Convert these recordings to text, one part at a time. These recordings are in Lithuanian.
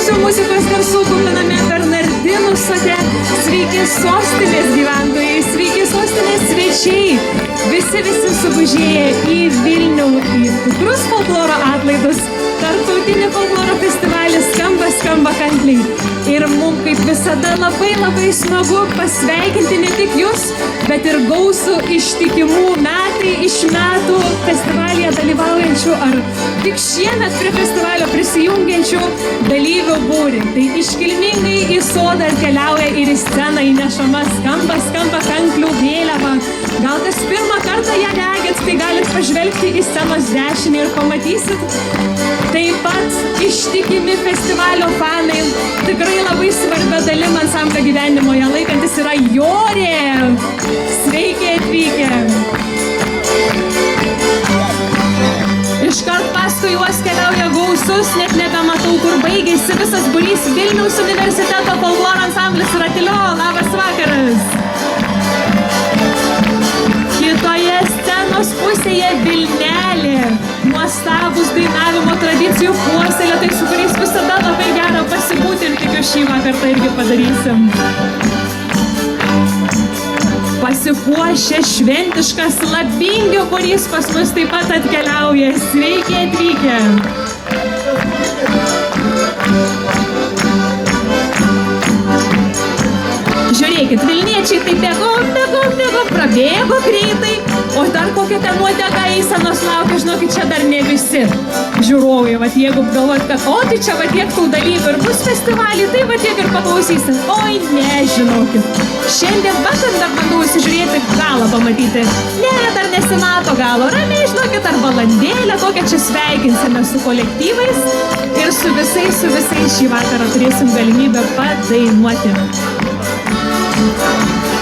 šviesių muzikos garsų kupiname Bernardinų sode. Sveiki sostinės gyventojai, sveiki sostinės svečiai. Visi sugužėję į Vilnių, į tikrus folkloro atlaidus. Tarptautinį folkloro festivalį skamba kantliai. Ir mums kaip visada labai smagu pasveikinti ne tik jūs, bet ir gausų ištikimų metai iš metų festivalyje dalyvaujančių ar tik šiemet prie festivalio prisijungiančių dalyvių būrį. Tai iškilmingai į sodą atkeliauja ir į sceną įnešama skamba kanklių vėliava. Gal kas pirmą kartą ją regit, tai galit pažvelgti į scenos dešinį ir pamatysit. Taip pat ištikimi festivalio fanai, tikrai labai svarbia dalim ansamblio gyvenimoje laikantis yra Jorė. Sveiki atvykę. Iškart paskui juos keliauja gausus, net nebematau, kur baigėsi visas būrys Vilniaus universiteto folkloro ansamblis Ratilio. Labas vakaras. Kitoje scenos pusėje Vilnelė. Nuostabus dainavimo tradicijų puoselėtai, su kuriais visada labai gera pasibūti ir tikiu šį vakarą irgi padarysim. Pasipuošę šventiškas Labingio būrys pas mus taip pat atkeliauja. Sveiki atvykę. Žiūrėkit, vilniečiai tai bėgo, prabėgo greitai, o dar kokia ten nuoteka eisenos laukia, žinokit, čia dar ne visi žiūrovai. Vat jeigu galvot, kad tai čia va tiek tų dalyvių ir bus festivalį, tai va tiek ir paklausysim. Oi, ne, žinokit. Šiandien vakar dar bandau įsižiūrėti galą pamatyti. Ne, dar nesimato galo. Ramiai, žinokit, ar valandėlę kokią čia sveikinsime su kolektyvais ir su visais šį vakarą turėsim galimybę padainuoti.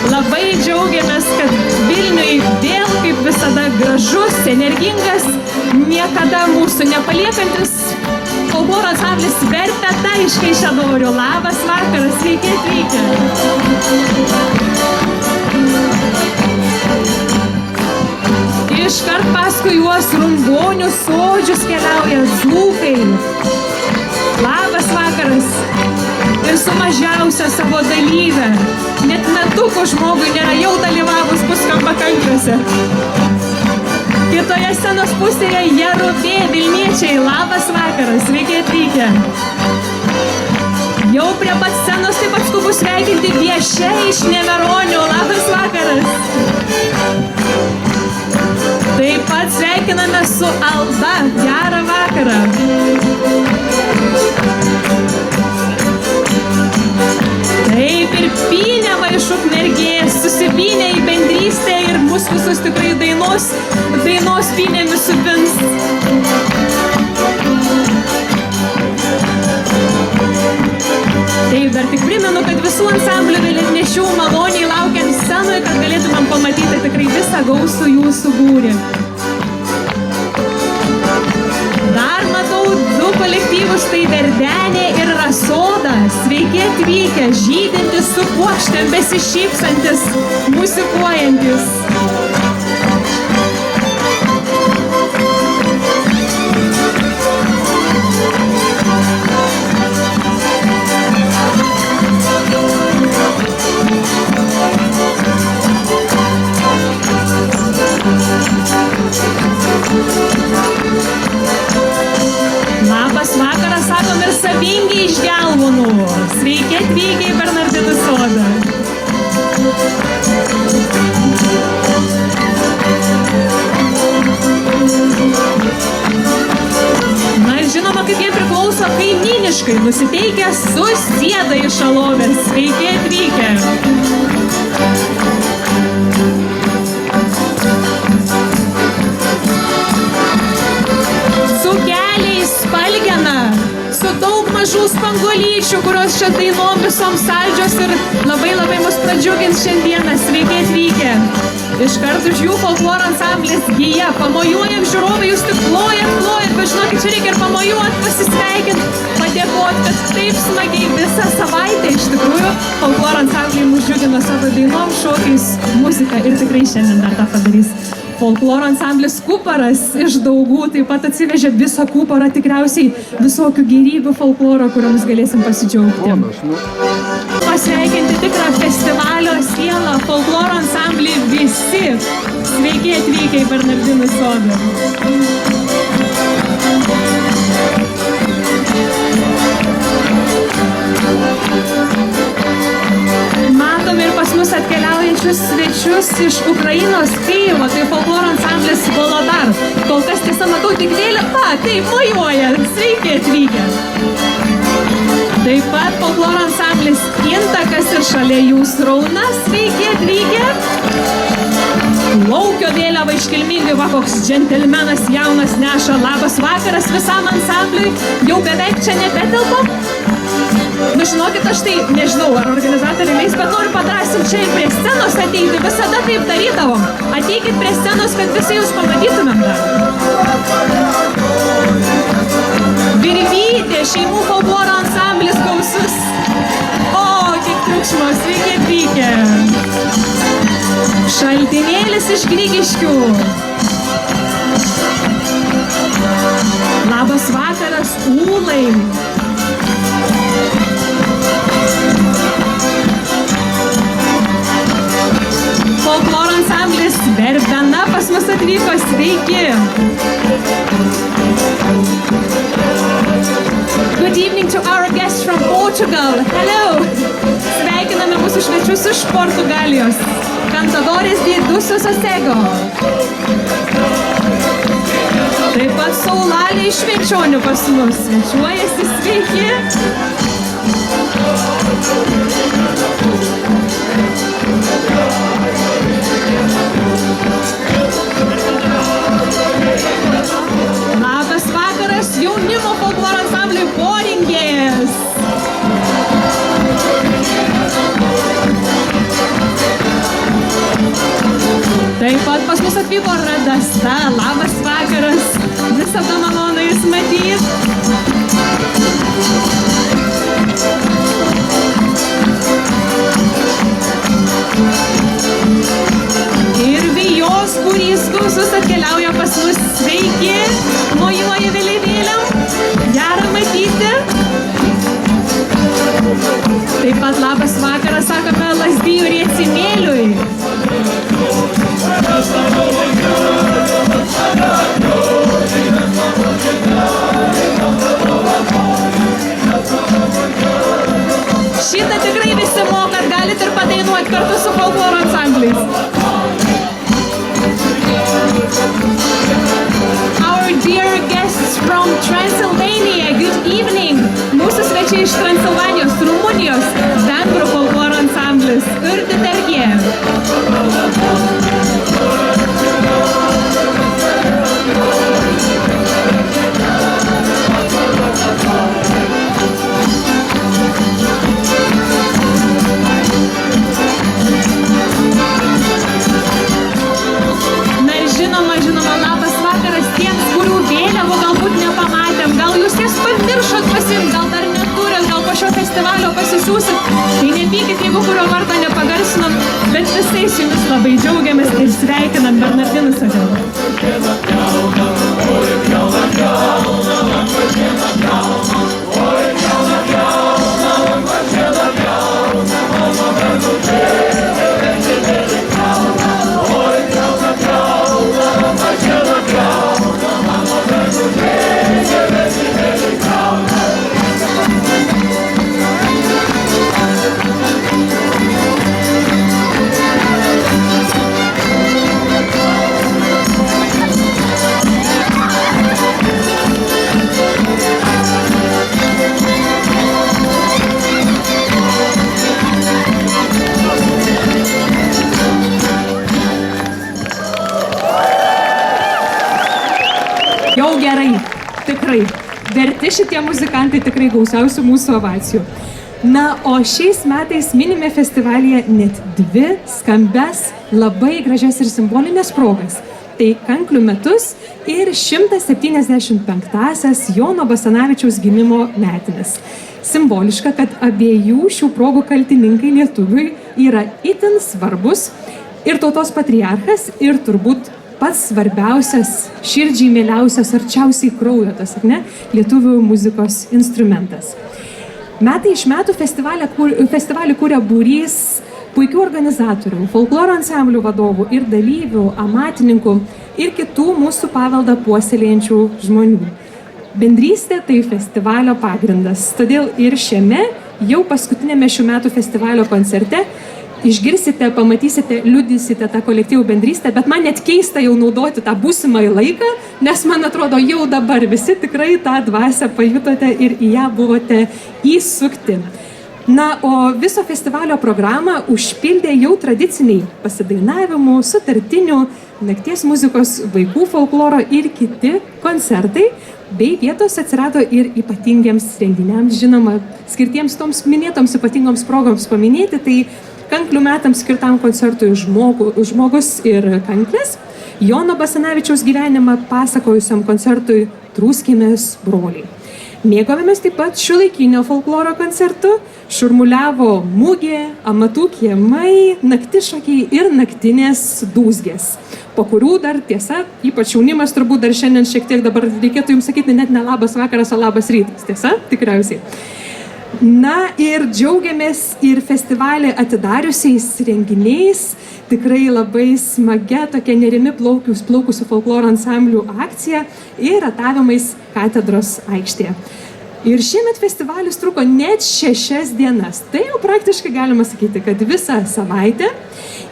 Labai džiaugiamės, kad Vilniui vėl kaip visada gražus, energingas, niekada mūsų nepaliekantis folkloro ansamblis Verpeta iš Kaišiadorių. Labas vakaras, sveiki atvykę. Iškart paskui juos Rumbonių sodžius keliauja dzūkai. Labas vakaras. Ir su mažiausia savo dalyve. Net metukų žmogui nėra jau dalyvavus puskamba kankliuose. Kitoje scenos pusėje Jerubė Vilniečiai. Labas vakaras, sveiki atvykę. Jau prie pat scenos taip pat skubu sveikinti Viešia iš Neveronių. Labas vakaras. Taip pat sveikiname su Alda. Gerą vakarą. Taip ir Pyneva iš Ukmergės susipynė į bendrystę ir mus visus tikrai dainos pynėmis supins. Taip, dar tik primenu, kad visų ansamblių vėliavnešių maloniai laukiam scenoje, kad galėtumėm pamatyti tikrai visą gausų jūsų būrį. Dar matau du kolektyvus, tai Verdenė ir Rasoda. Sveiki atvykę, žydintis su puokštėm, besišypsantis, muzikuojantis. Labas vakaras, sakom ir Savingi iš Gelvonų. Sveiki atvykę į Bernardinų sodą. Na ir žinoma, kaip jie priklauso kaimyniškai, nusiteikę susėda iš Alovės. Sveiki atvykę. Su daug mažų spanguolyčių, kurios čia dainom visom saldžios ir labai mus pradžiugins šiandieną. Sveiki atvykę. Iškart už jų folkloro ansamblis Gija. Pamojuojam žiūrovai, jūs tik plojat, bet žinokit, čia reikia ir pamojuot, pasisveikint, padėkot, kad taip smagiai visą savaitę iš tikrųjų folkloro ansambliai mus džiugino savo dainom, šokiais, muzika ir tikrai šiandien dar tą padarys. Folkloro ansamblis Kuparas iš Daugų taip pat atsivežė visą Kuparą, tikriausiai visokių gėrybių folkloro, kuriomis galėsim pasidžiaugti. Pasveikinti tikrą festivalio sielą, folkloro ansamblį visi. Sveiki atvykę į Bernardinų sodą. Matom ir pas mus atkeliaujančius svečius iš Ukrainos Kyjivo, tai folkloro ansamblis Volodar. Kol kas tiesa matau tik vėliavą, taip mojuoja, sveiki atvykę. Taip pat folkloro ansamblis Intakas ir šalia jų Srauna, sveiki atvykę. Laukio vėliavą iškilmingai, va koks džentelmenas jaunas neša. Labas vakaras visam ansambliui, jau beveik čia nebetelpam. Nu žinokit, aš tai nežinau, ar organizatoriai leis, bet noriu padrąsinti čia ir prie scenos ateiti. Visada taip darydavom. Ateikit prie scenos, kad visi jūs pamatytumėm dar. Virvytė, šeimų folkloro ansamblis gausus. O, kiek triukšmo, sveiki atvykę. Šaltinėlis iš Grigiškių. Labas vakaras, Ūlai. Folkloro ansamblis Verbena pas mus atvyko, sveiki. Good evening to our guests from Portugal. Hello. Sveikiname mūsų svečius iš Portugalijos. Cantadores de Dusso Sossego. Taip pat Saulalė iš Švenčionių pas mus svečiuojasi, sveiki. Labas vakaras jaunimo folkloro ansambliui Poringės. Taip pat pas mus atvyko Radasta. Labas vakaras. Visada malonu jus matyti. Ir Vijos būrys gausus atkeliauja pas mus. Sveiki, mojuoja vėliavėlėm. Gera matyti. Taip pat labas vakaras, sakome Lazdijų Riecimėliui. Šitą tikrai visi mokat, galit ir padainuoti kartu su folkloro ansambliais. Our dear guests from Transylvania, good evening. Mūsų svečiai iš Transilvanijos, Rumunijos, vengrų folkloro ansamblis Urditergie. Žinoma, labas vakaras tiems, kurių vėliavų galbūt nepamatėm. Gal jūs jas pamiršot pasiimti, gal dar neturit, gal po šio festivalio pasisiūsit. Tai nepykit, jeigu kurio vardo nepagarsinom, bet visais jumis labai džiaugiamės ir sveikinam Bernardinų sode. Jau gerai, tikrai. Verti šitie muzikantai tikrai gausiausių mūsų ovacijų. Na, o šiais metais minime festivalyje net 2 skambias, labai gražias ir simbolinės progas. Tai Kanklių metus ir 175-asias Jono Basanavičiaus gimimo metinės. Simboliška, kad abiejų šių progų kaltininkai lietuviui yra itin svarbus ir tautos patriarchas, ir turbūt pats svarbiausias, širdžiai mieliausias, arčiausiai kraujo, tas, ar ne, lietuvių muzikos instrumentas. Metai iš metų festivalį kūrė būrys puikių organizatorių, folkloro ansamblių vadovų ir dalyvių, amatininkų ir kitų mūsų paveldą puoselėjančių žmonių. Bendrystė tai festivalio pagrindas, todėl ir šiame jau paskutinėme šių metų festivalio koncerte išgirsite, pamatysite, liudysite tą kolektyvų bendrystę, bet man net keista jau naudoti tą būsimąjį laiką, nes man atrodo jau dabar visi tikrai tą dvasią pajutote ir į ją buvote įsukti. Na, o viso festivalio programą užpildė jau tradiciniai pasidainavimų, sutartinių, nakties muzikos, vaikų folkloro ir kiti koncertai, bei vietos atsirado ir ypatingiems renginiams, žinoma, skirtiems toms minėtoms ypatingoms progoms paminėti, tai Kanklių metams skirtam koncertui Žmogus ir kanklės, Jono Basanavičiaus gyvenimą pasakojusiam koncertui Trūskimės broliai. Mėgavomės taip pat šiuolaikinio folkloro koncertu, šurmuliavo mugė, amatų kiemai, naktišokiai ir naktinės dūzgės, po kurių dar tiesa, ypač jaunimas turbūt dar šiandien šiek tiek dabar reikėtų jums sakyti net ne labas vakaras, o labas rytas, tiesa, tikriausiai. Na ir džiaugiamės ir festivalį atidariusiais renginiais, tikrai labai smagia tokia nerimi plaukusių folkloro ansamblių akcija ir ratavimais katedros aikštėje. Ir šiemet festivalis truko net 6 dienas. Tai jau praktiškai galima sakyti, kad visą savaitę.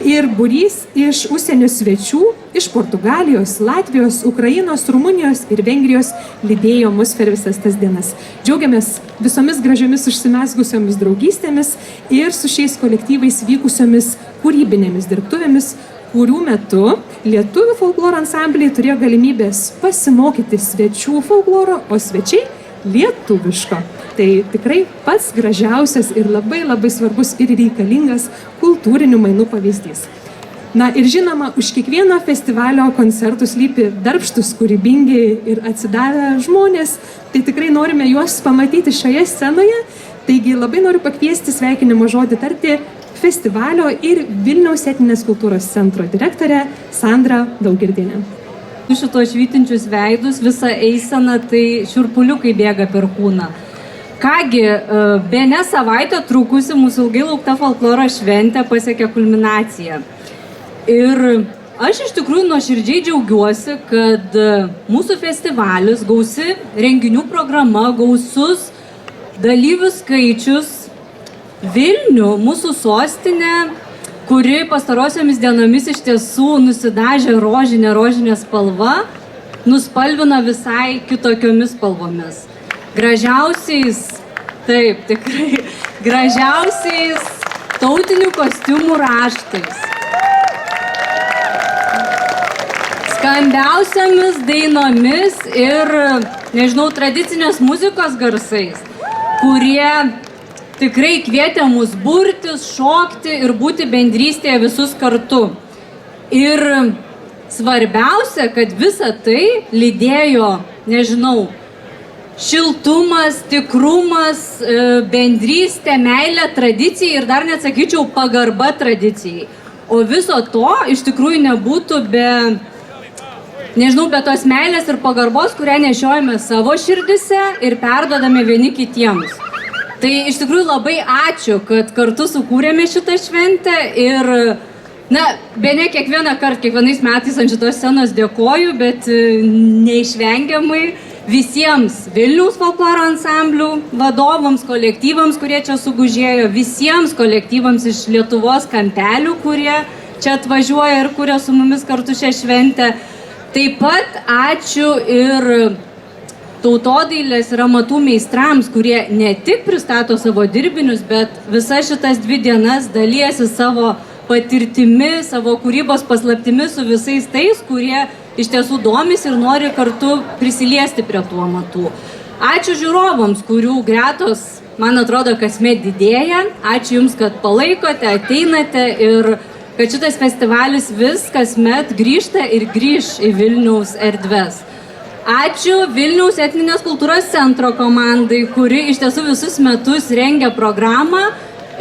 Ir būrys iš užsienio svečių, iš Portugalijos, Latvijos, Ukrainos, Rumunijos ir Vengrijos lydėjo mus per visas tas dienas. Džiaugiamės visomis gražiomis užsimezgusiomis draugystėmis ir su šiais kolektyvais vykusiomis kūrybinėmis dirbtuvėmis, kurių metu lietuvių folkloro ansambliai turėjo galimybės pasimokyti svečių folkloro, o svečiai lietuviško. Tai tikrai pats gražiausias ir labai svarbus ir reikalingas kultūrinių mainų pavyzdys. Na ir žinoma, už kiekvieno festivalio koncertų slypi darbštus, kūrybingi ir atsidavę žmonės. Tai tikrai norime juos pamatyti šioje scenoje. Taigi labai noriu pakviesti sveikinimo žodį tarti festivalio ir Vilniaus etninės kultūros centro direktorę Sandrą Daugirdienę. Šito švytinčius veidus, visą eiseną, tai šiurpuliukai bėga per kūną. Kągi, bene savaitę trukusi mūsų ilgai laukta folkloro šventė pasiekė kulminaciją. Ir aš iš tikrųjų nuoširdžiai džiaugiuosi, kad mūsų festivalis, gausi renginių programa, gausus dalyvių skaičius, Vilnių, mūsų sostinė, kuri pastarosiomis dienomis iš tiesų nusidažė rožinė spalva, nuspalvino visai kitokiomis spalvomis. Gražiausiais, taip, tikrai, gražiausiais tautinių kostiumų raštais. Skambiausiamis dainomis ir, nežinau, tradicinės muzikos garsais, kurie tikrai kvietė mus burtis, šokti ir būti bendrystėje visus kartu. Ir svarbiausia, kad visa tai lydėjo, nežinau, šiltumas, tikrumas, bendrystė, meilė tradicijai ir dar net sakyčiau pagarba tradicijai. O viso to iš tikrųjų nebūtų be, nežinau, be tos meilės ir pagarbos, kurią nešiojame savo širdise ir perduodame vieni kitiems. Tai iš tikrųjų labai ačiū, kad kartu sukūrėme šitą šventę ir, na, bene kiekvienais metais ant šitos scenos dėkoju, bet neišvengiamai visiems Vilniaus folkloro ansamblių vadovams, kolektyvams, kurie čia sugužėjo, visiems kolektyvams iš Lietuvos kampelių, kurie čia atvažiuoja ir kuria su mumis kartu šią šventę. Taip pat ačiū ir tautodailės ir amatų meistrams, kurie ne tik pristato savo dirbinius, bet visas šitas 2 dienas dalijasi savo patirtimi, savo kūrybos paslaptimi su visais tais, kurie iš tiesų domisi ir nori kartu prisiliesti prie tų amatų. Ačiū žiūrovams, kurių gretos, man atrodo, kasmet didėja. Ačiū Jums, kad palaikote, ateinate ir kad šitas festivalis vis kasmet grįžta ir grįš į Vilniaus erdves. Ačiū Vilniaus etninės kultūros centro komandai, kuri iš tiesų visus metus rengia programą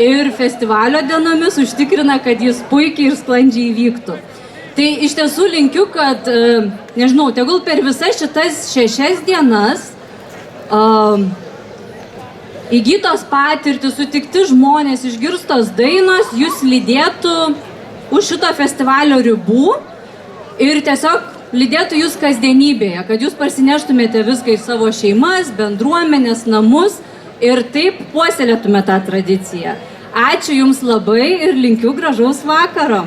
ir festivalio dienomis užtikrina, kad jis puikiai ir sklandžiai įvyktų. Tai iš tiesų linkiu, kad, nežinau, tegul per visas šitas 6 dienas įgytos patirtis, sutikti žmonės, išgirstos dainos, jūs lydėtų už šito festivalio ribų ir tiesiog lydėtų jūs kasdienybėje, kad jūs parsineštumėte viską į savo šeimas, bendruomenės, namus ir taip puoselėtumėte tą tradiciją. Ačiū Jums labai ir linkiu gražaus vakaro.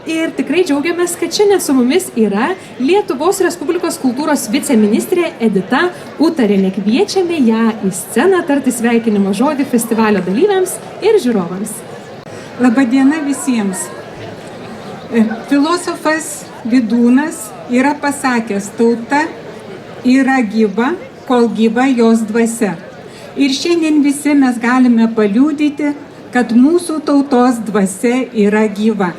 Ir tikrai džiaugiamės, kad šiandien su mumis yra Lietuvos Respublikos kultūros viceministrė Edita Utarienė. Kviečiame ją į sceną tarti sveikinimo žodį festivalio dalyviams ir žiūrovams. Labadiena visiems. Filosofas Vydūnas yra pasakęs, tauta yra gyva, kol gyva jos dvasia. Ir šiandien visi mes galime paliudyti, kad mūsų tautos dvasia yra gyva.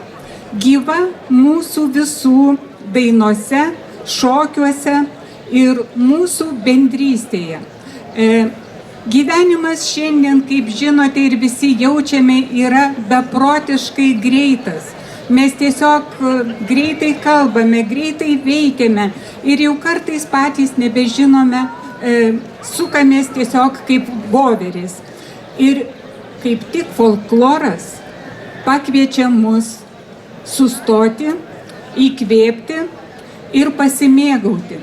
Gyva mūsų visų dainose, šokiuose ir mūsų bendrystėje. Gyvenimas šiandien, kaip žinote ir visi jaučiame, yra beprotiškai greitas. Mes tiesiog greitai kalbame, greitai veikiame ir jau kartais patys nebežinome, sukamės tiesiog kaip voverės. Ir kaip tik folkloras pakviečia mus sustoti, įkvėpti ir pasimėgauti.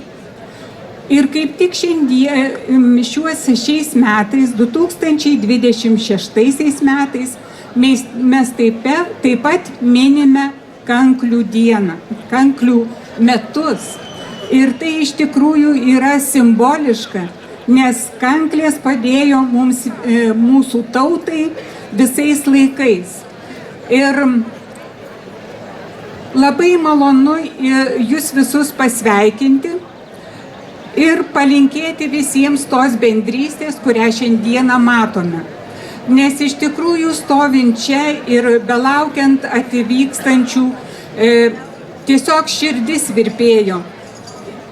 Ir kaip tik šiais metais, 2026 metais, mes taip pat minime kanklių dieną, kanklių metus. Ir tai iš tikrųjų yra simboliška, nes kanklės padėjo mums, mūsų tautai visais laikais. Ir labai malonu jūs visus pasveikinti ir palinkėti visiems tos bendrystės, kurią šiandieną matome. Nes iš tikrųjų stovint čia ir belaukiant atvykstančių, tiesiog širdis virpėjo.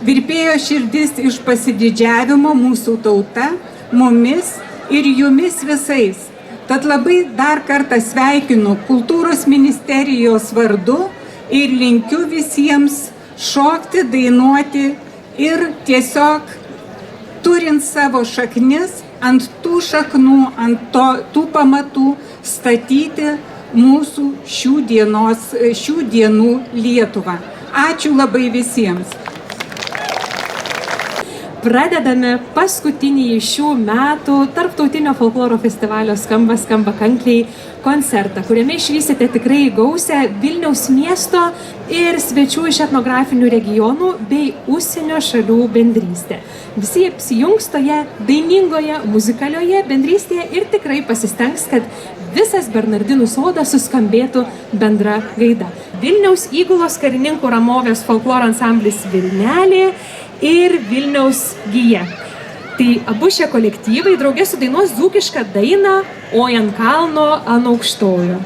Virpėjo širdis iš pasididžiavimo mūsų tauta, mumis ir jumis visais. Tad labai dar kartą sveikinu Kultūros ministerijos vardu ir linkiu visiems šokti, dainuoti ir tiesiog turint savo šaknis, ant tų šaknų, ant tų pamatų statyti mūsų šių dienų Lietuvą. Ačiū labai visiems. Pradedame paskutinį šių metų Tarptautinio folkloro festivalio Skamba kankliai koncertą, kuriame išvysite tikrai gausią Vilniaus miesto ir svečių iš etnografinių regionų bei užsienio šalių bendrystę. Visi apsijungs toje dainingoje, muzikalioje bendrystėje ir tikrai pasistengs, kad visas Bernardinų sodas suskambėtų bendra gaida. Vilniaus įgulos karininkų Ramovės folkloro ansamblis Vilnelė ir Vilniaus gija. Tai abu šie kolektyvai draugė sudainuos dzūkišką dainą Oi ant kalno ant aukštojo.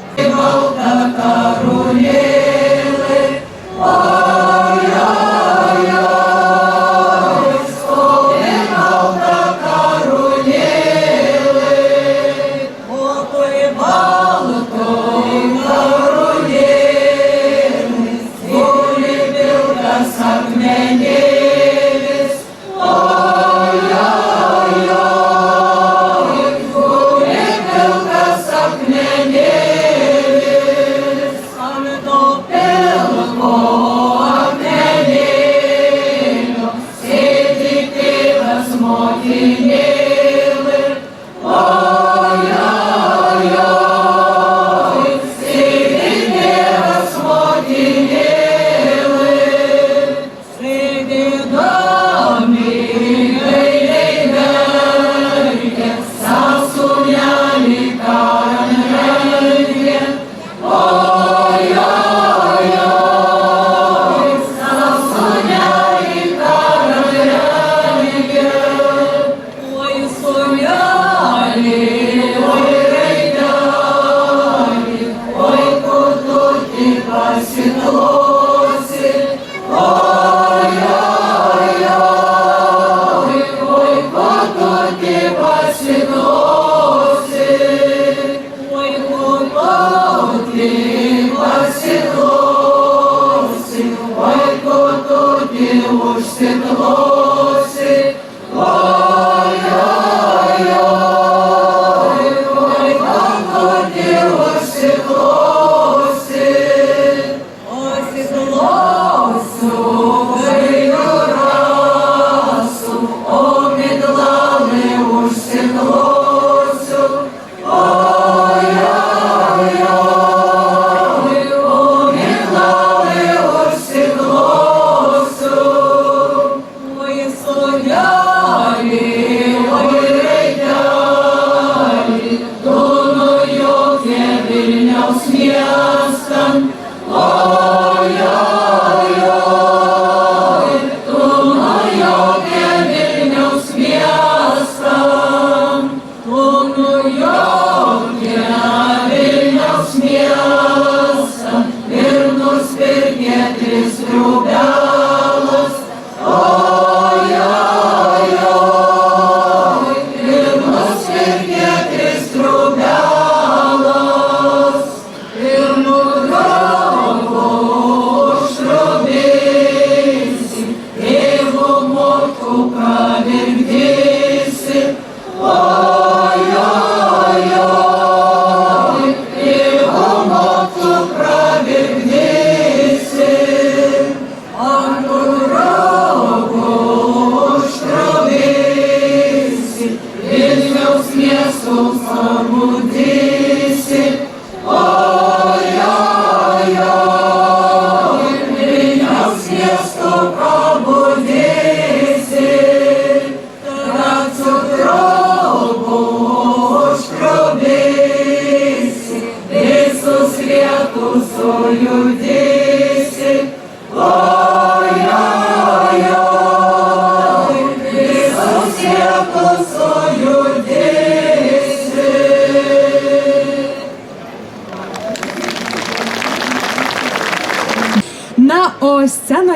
Oi,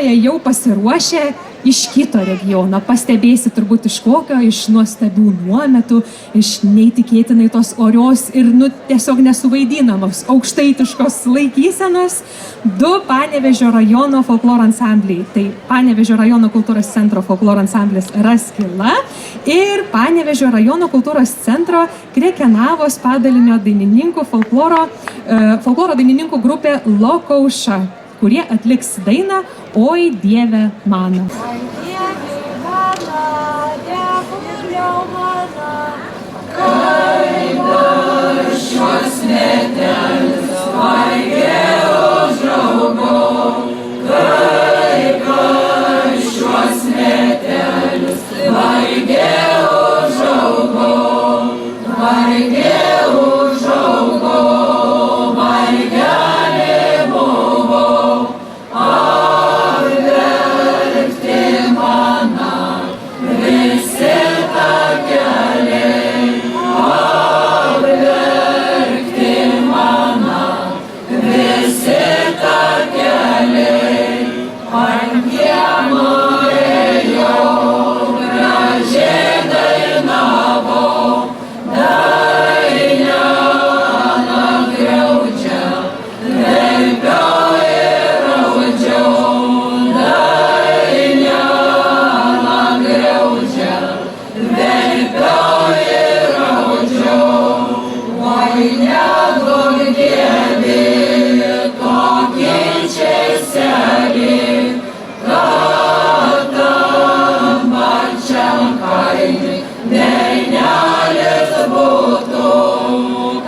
scenoje jau pasiruošę iš kito regiono. Pastebėsi turbūt iš kokio, iš nuostabių nuometų, iš neįtikėtinai tos orios ir tiesiog nesuvaidinamos aukštaitiškos laikysenos 2 Panevėžio rajono folkloro ansambliai. Tai Panevėžio rajono kultūros centro folkloro ansamblis Raskila ir Panevėžio rajono kultūros centro Krekenavos padalinio dainininkų folkloro dainininkų grupė Lokauša, kurie atliks dainą Oi Dieve mano. Oi Dieve mano, dievuliau mano, kaip aš šios metelis, vaigė užaugau, kaip aš šios metelis, vaigė užaugau, vaigė užaugau, vaigelė buvau, apverkti mano visi takeliai, apverkti mano visi takeliai, ant kiemo ėjau, gražiai dainavau, dainą griaudžia, verkiau ir raudžiau, dainą griaudžia, verkiau ir raudžiau, oi neduok Dieve tokį česelį, kad tam pačiam kaimui dainelis būtų,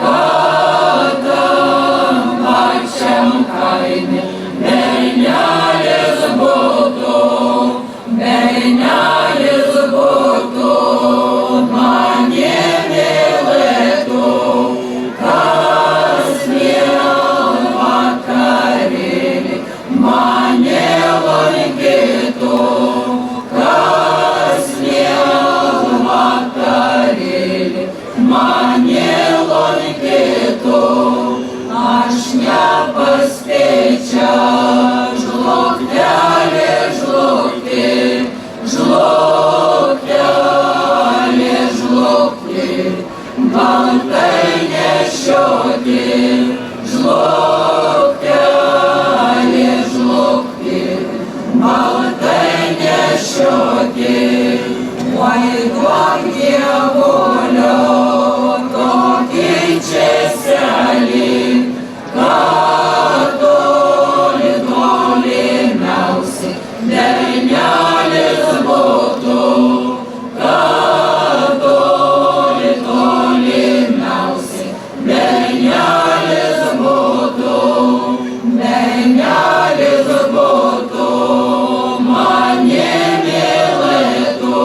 kad tam pačiam kaimui dainelis būtų, dainelis būtų, mane mylėtų, kas vėl vakarėlį mane lankytų, kas vėl vakarėlį mane lankytų, aš nepaspėčiau žlugtelį žlugti, žlugtelį žlugti, baltai nešioti, žlugtelį žlugti, baltai nešioti, oi duok Dievulio tokį česelį, kad toli tolimiausi dainelis būtų, kad toli tolimiausi dainelis būtų, dainelis būtų, mane mylėtų,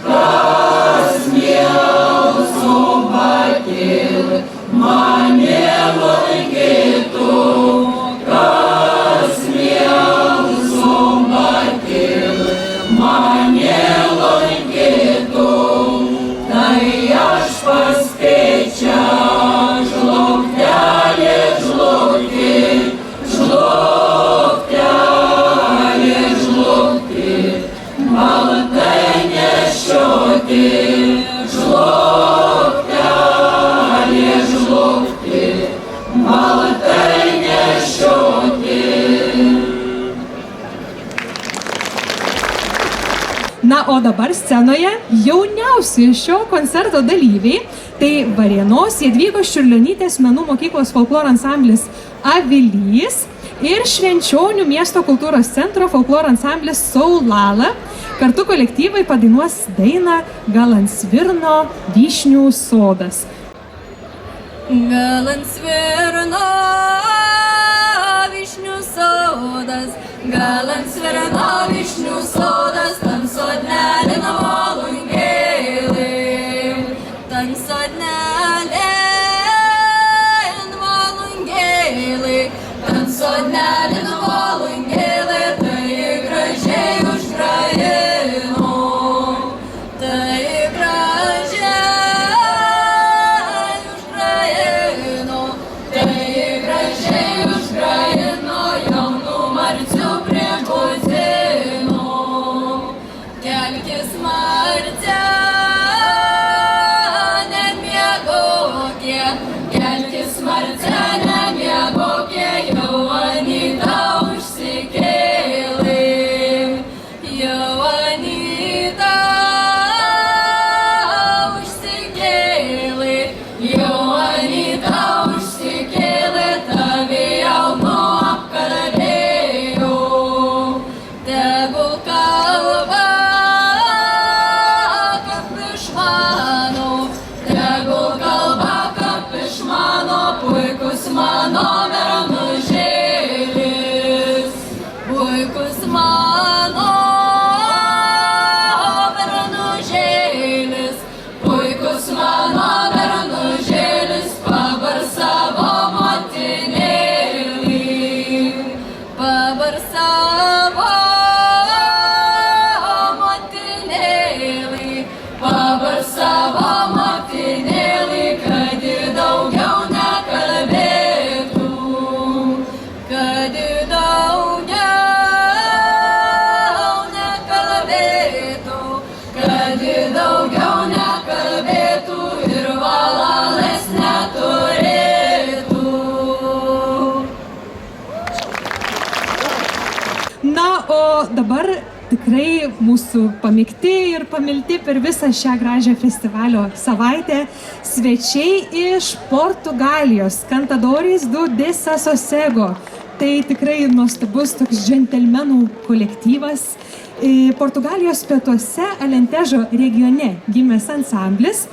kas mėlsų bakėlį mane lankytų, kas mėlsų bakėlį mane lankytų, tai aš paspėčiau žlugtelį žlugti, žlugtelį žlugti, baltai nešioti, žlugtelį žlugti, baltai nešioti. Na, o dabar scenoje jauniausi šio koncerto dalyviai, tai Varėnos Jadvygos Čiurlionytės menų mokyklos folkloro ansamblis Avilys ir Švenčionių miesto kultūros centro folkloro ansamblis Saulala. Kartu kolektyvai padainuos dainą Gal ant svirno vyšnių sodas. Gal ant svirno vyšnių sodas, gal ant svirno vyšnių sodas, tam sodnelė nuolungėlė, tam sodnelė nuolungėlė, tam sodnelė nuolungėlė, tai gražiai užkraino, tai gražiai užkraino, tai gražiai užkraino, jaunų marcių prie būdžių. tikrai mūsų pamėgti ir pamilti per visą šią gražią festivalio savaitę svečiai iš Portugalijos, Cantadores do Desassossego. Tai tikrai nuostabus toks džentelmenų kolektyvas. Portugalijos pietuose Alentežo regione gimęs ansamblis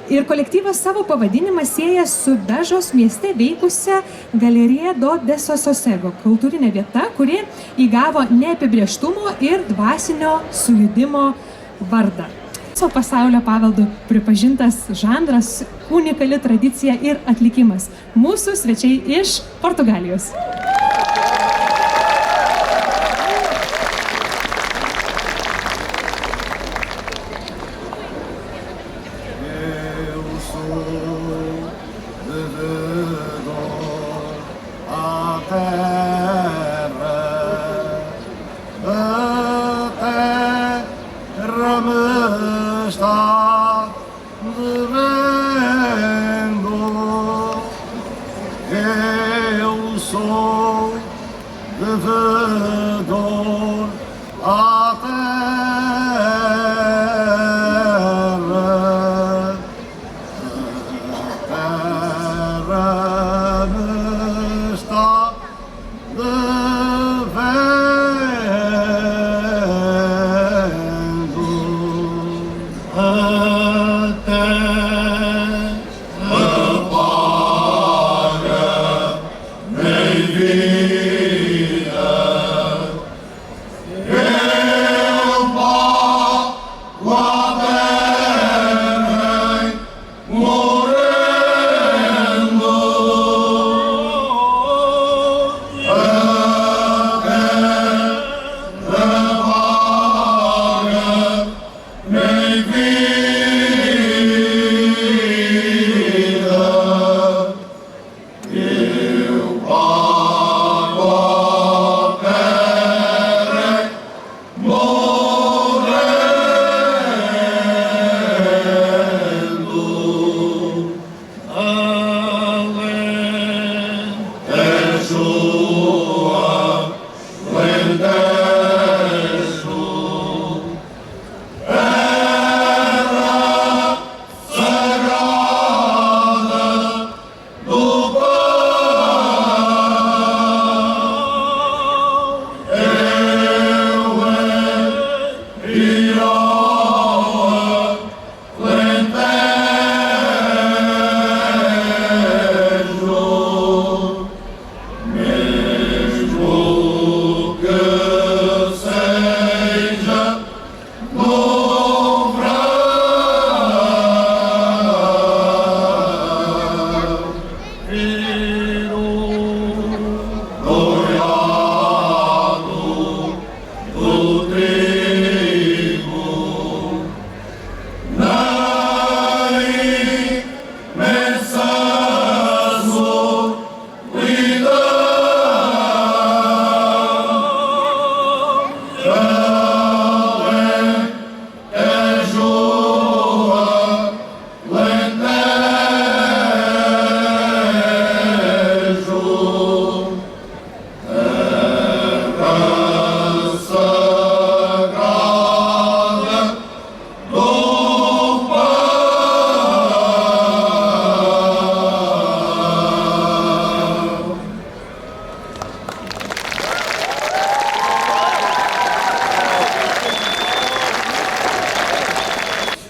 ir kolektyvas savo pavadinimą sieja su Bežos mieste veikusia Galerija do Desassossego, kultūrinė vieta, kuri įgavo neapibrėžtumo ir dvasinio sujudimo vardą. Viso pasaulio paveldu pripažintas žanras, unikali tradicija ir atlikimas. Mūsų svečiai iš Portugalijos.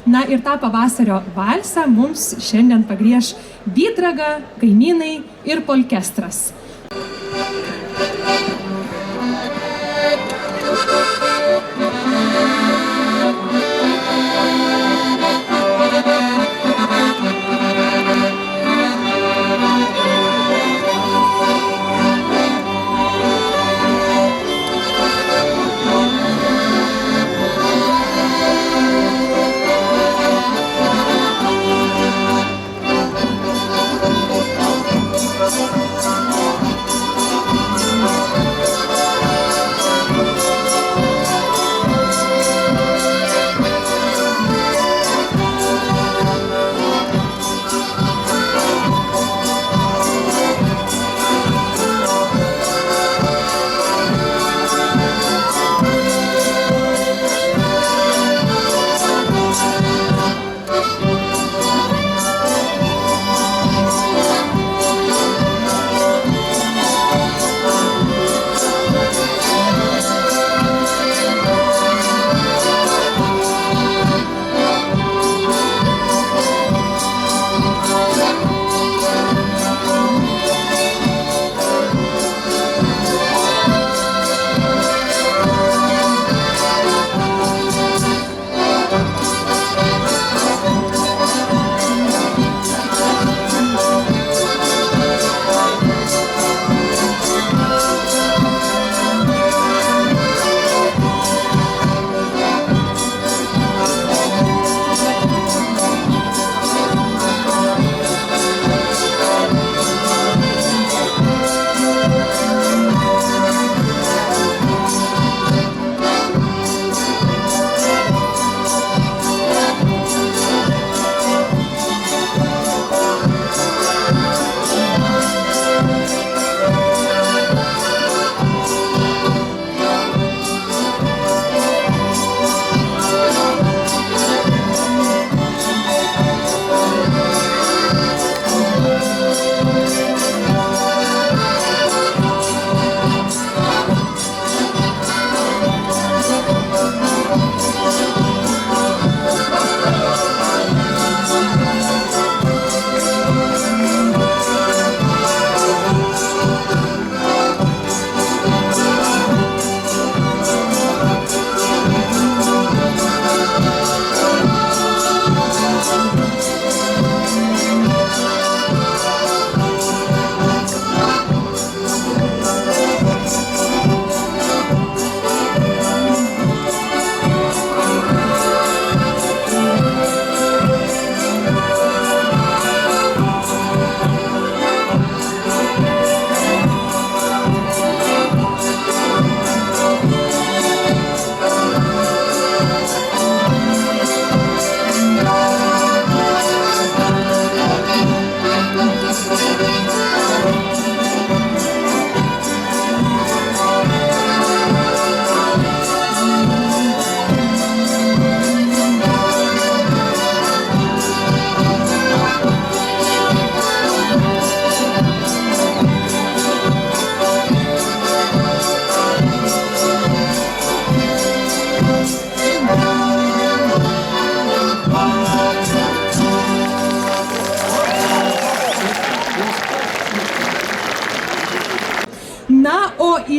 Na ir tą pavasario valsą mums šiandien pagrieš Bydraga, Kaimynai ir Polkestras.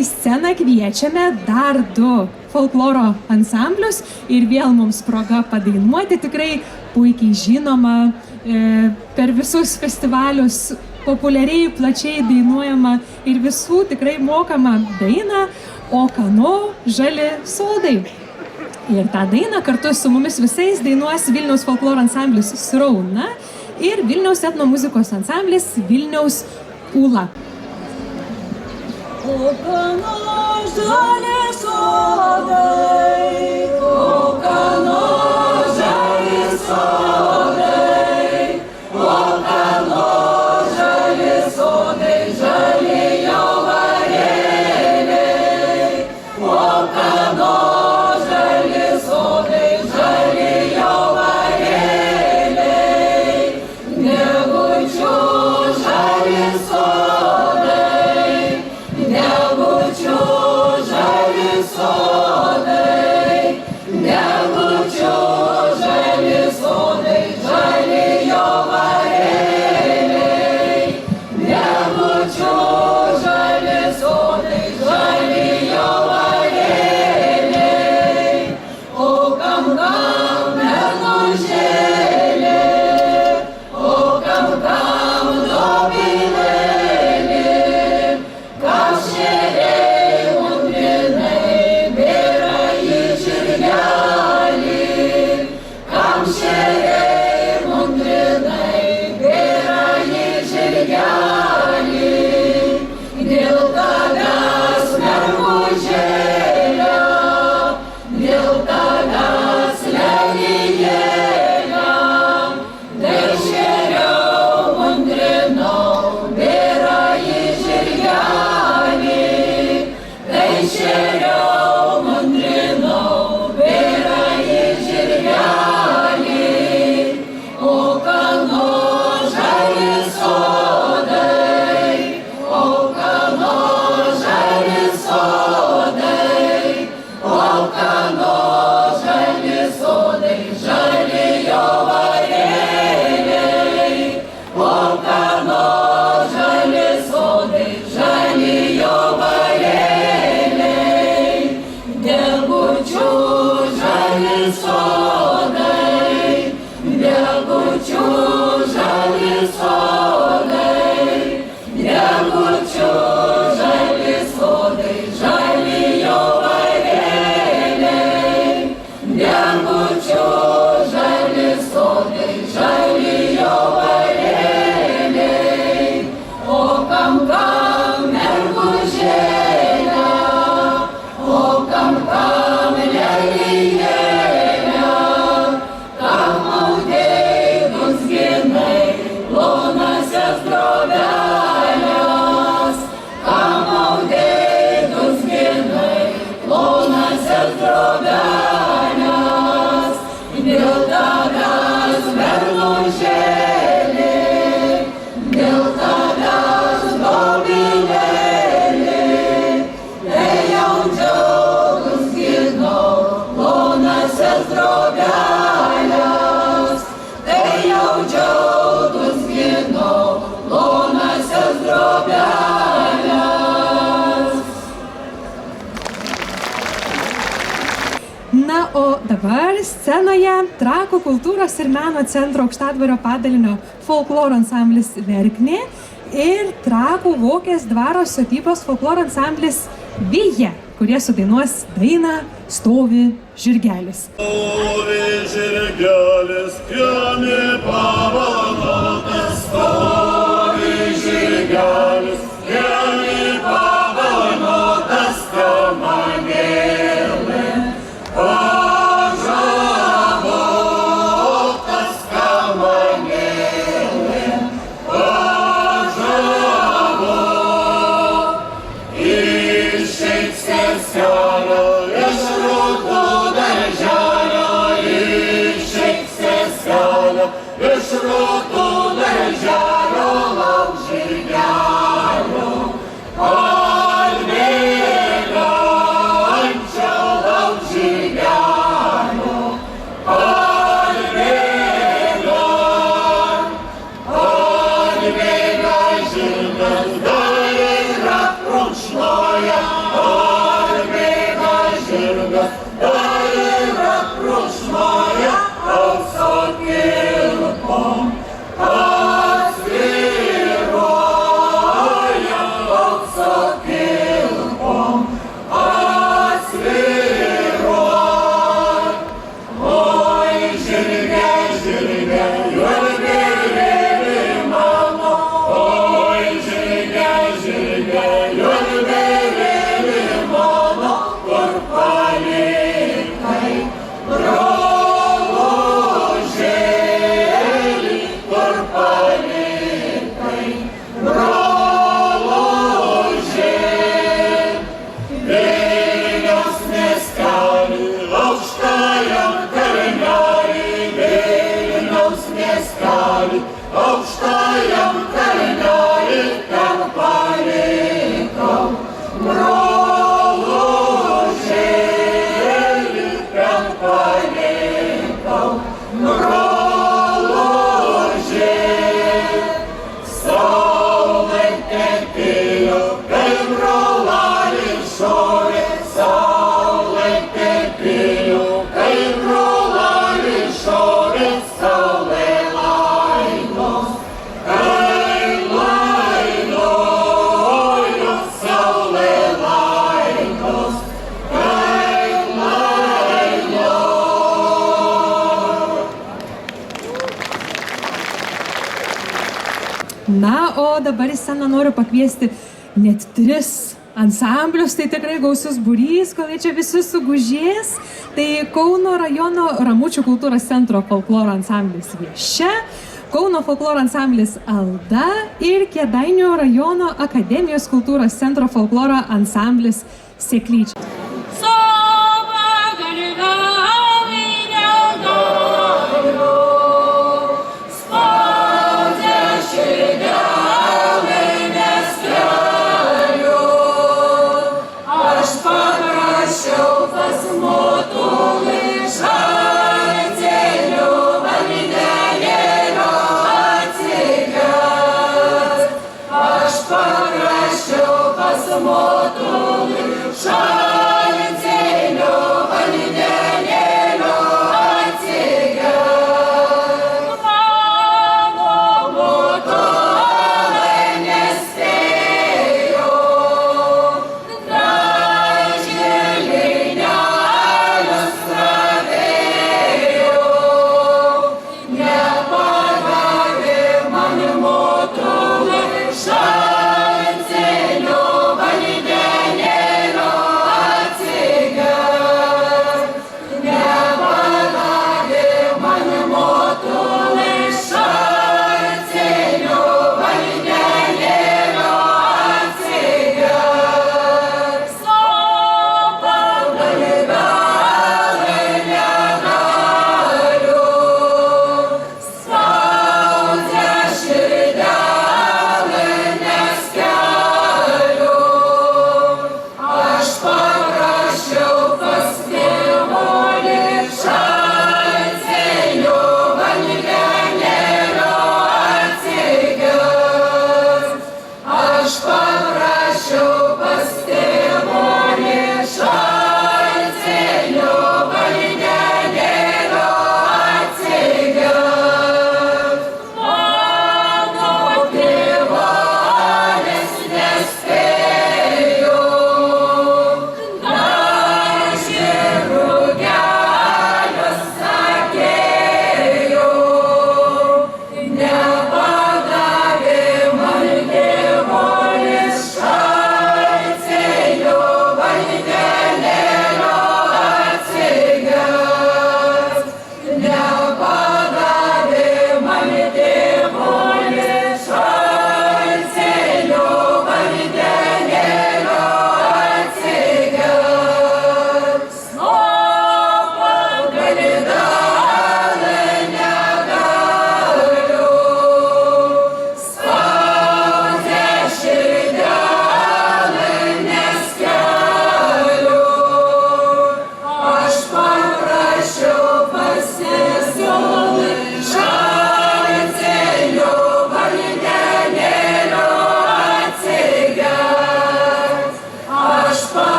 į sceną kviečiame dar 2 folkloro ansamblius ir vėl mums proga padainuoti tikrai puikiai žinoma, per visus festivalius populiariai, plačiai dainuojama ir visų tikrai mokama daina O kano žali sodai. Ir tą dainą kartu su mumis visais dainuos Vilniaus folkloro ansamblis Srauna ir Vilniaus etnomuzikos ansamblis Vilniaus Ūla. O kano žali sodai, o kano žali sodai, o kano žali sodai, žali jo varėliai, o kano žali sodai, žali jo varėliai, degučių žali sodai, degučių žali sodai, degučių žali sodai, žali jo varėliai, degučių žali sodai, žali jo varėliai, o kam mergužėlė, o kam dobilėlė, kam šeriai mundrinai bėra į žirgelį, kam šeriai mundrinai bėra į žirgelį, dėl tavęs mergužėlė, dėl tavęs lelijėlė, tai šeriau mundrinau bėra į žirgelį, tai šeriau mundrinau bėra į žirgelį, o kano žali sodai, o kano žali sodai, o kano žali sodai, žali jo varėliai, o kano žali sodai, žali jo varėliai, degučių žali sodai, degučių žali sodai, degučių žali sodai, žali jo varėliai, degučių žali sodai, žali jo varėliai, o kam mergužėlė, o kam lelijėlė, kam audėjus ginai, plonasias drobelės, kam audėjus ginai, plonasias drobelės, dėl tavęs mergužėlė, dėl tavęs dobilėlė, tai jau džiaugus ginau, plonasias drobelės, tai jau džiaugus ginau, plonasias drobelės. Na, o dabar scenoje Trakų kultūros ir meno centro Aukštadvario padalinio folkloro ansamblis Verknė ir Trakų Vokės dvaro sodybos folkloro ansamblis Vija, kurie sudainuos dainą Stovi žirgelis. Stovi žirgelis, kieme pavanotas, stovi žirgelis, kieme pavanotas, kamanėlė, pažabotas kamanėlė, pažabo, išeik seselio iš rūtų darželio, išeik kalnelį, aukštajam kalnelį ten palikau. Brolužėlį ten palikau, brolužėlį. Saulė tekėjo, kai brolelį šovė, saulė tekėjo, kai brolelį šovė, saulė laidos, kai laidojo, saulė laidos, kai laidojo. Na, o dabar į sceną noriu pakviesti net 3 ansamblius, tai tikrai gausus būrys, kol jie čia visi sugužės. Tai Kauno rajono Ramučių kultūros centro folkloro ansamblis Viešia, Kauno folkloro ansamblis Alda ir Kėdainių rajono akademijos kultūros centro folkloro ansamblis Seklyčia. Paprašiau pas motulį šalį.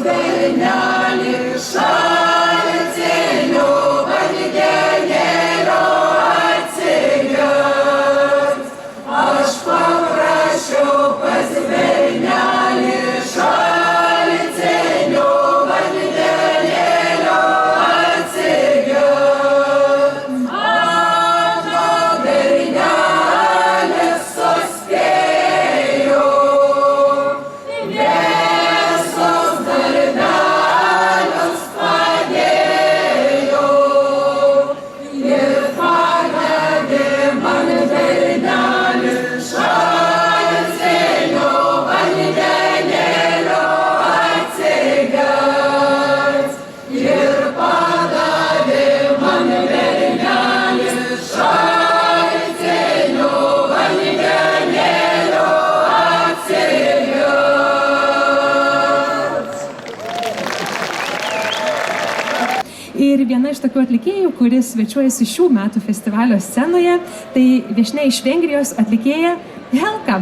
bernelį šaltinių vandenėlio atsigert. Aš paprašiau pas bernelį šaltinių vandenėlio atsigert. Mano bernelis suspėjo, visos darbelius padėjo ir pavedė man bernelį šaltinio vandenėlio atsigert. Ir padavė man bernelį šaltinio vandenėlio atsigert. Ir viena iš tokių atlikėjų, kuris svečiuojasi šių metų festivalio scenoje, tai viešnia iš Vengrijos atlikėja Helka.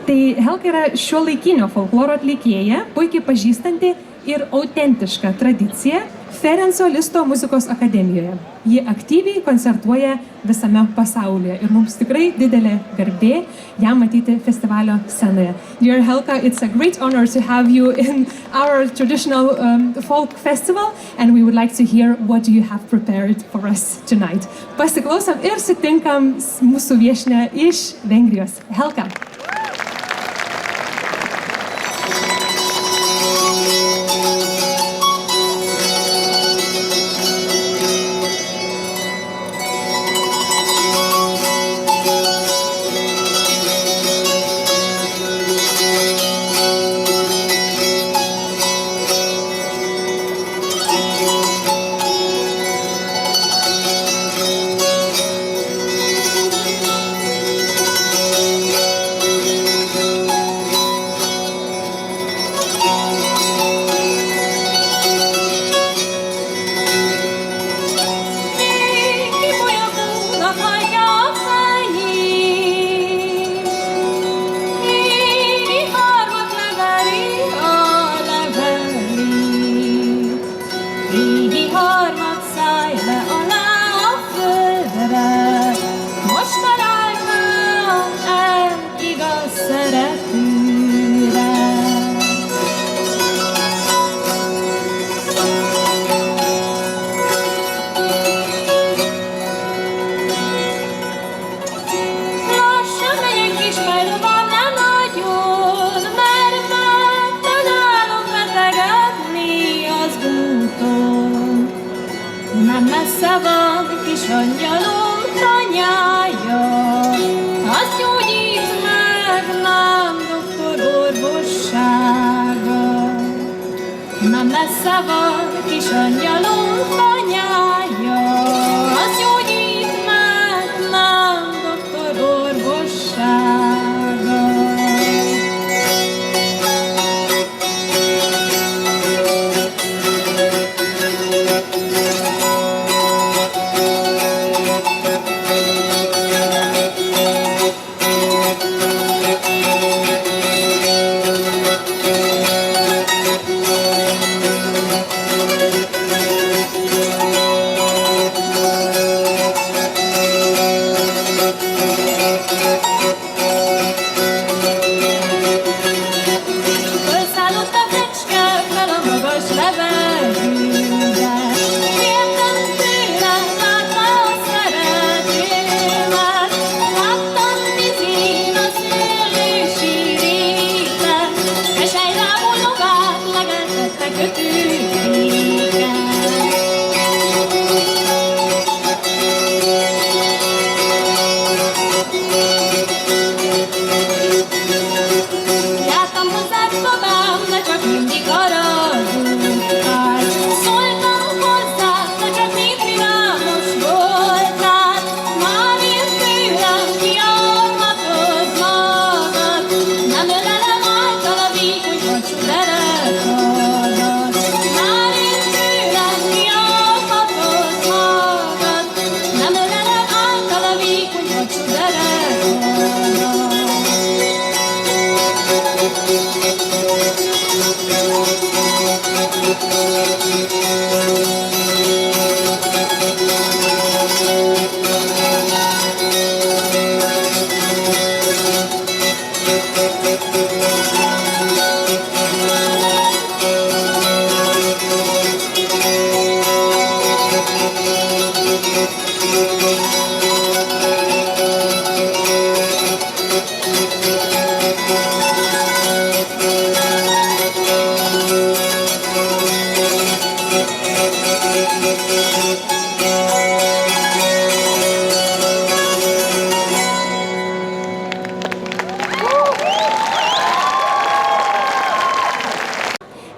Tai Helka yra šiuolaikinio folkloro atlikėja, puikiai pažįstanti ir autentišką tradiciją Ferenco Listo muzikos akademijoje. Ji aktyviai koncertuoja visame pasaulyje ir mums tikrai didelė garbė ją matyti festivalio scenoje. Dear Helka, it's a great honor to have you in our traditional folk festival, and we would like to hear what you have prepared for us tonight. Pasiklausom ir sutinkam mūsų viešnią iš Vengrijos. Helka.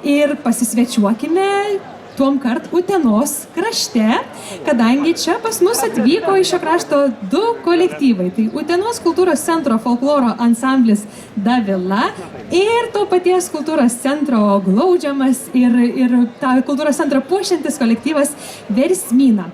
Ir pasisvečiuokime tuom kart Utenos krašte, kadangi čia pas mus atvyko iš šio krašto du kolektyvai. Tai Utenos kultūros centro folkloro ansamblis Davila ir to paties kultūros centro glaudžiamas ir tą kultūros centrą puošiantis kolektyvas Versmyna.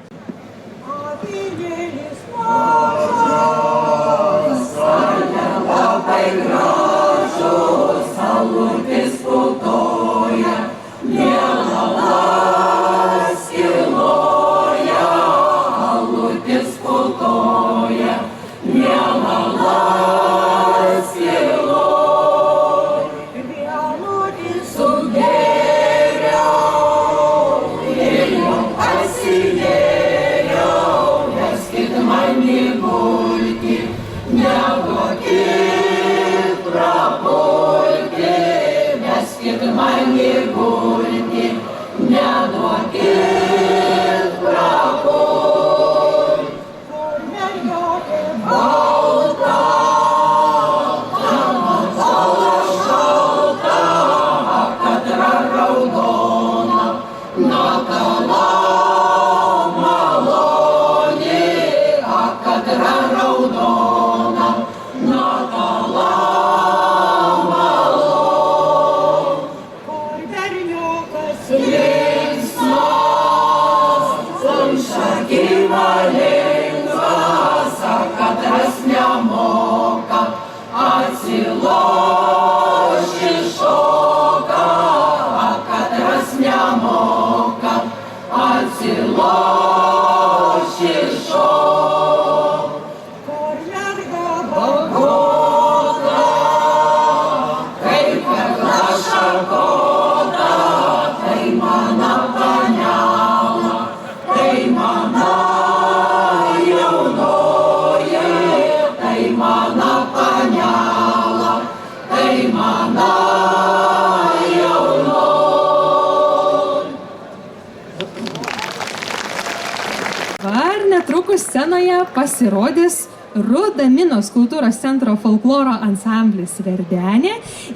Netrukus scenoje pasirodys Rudaminos kultūros centro folkloro ansamblis Verdenė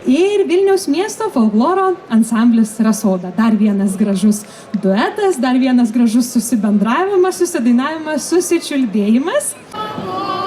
ir Vilniaus miesto folkloro ansamblis Rasoda. Dar vienas gražus duetas, dar vienas gražus susibendravimas, susidainavimas, susičiulbėjimas. Žalioju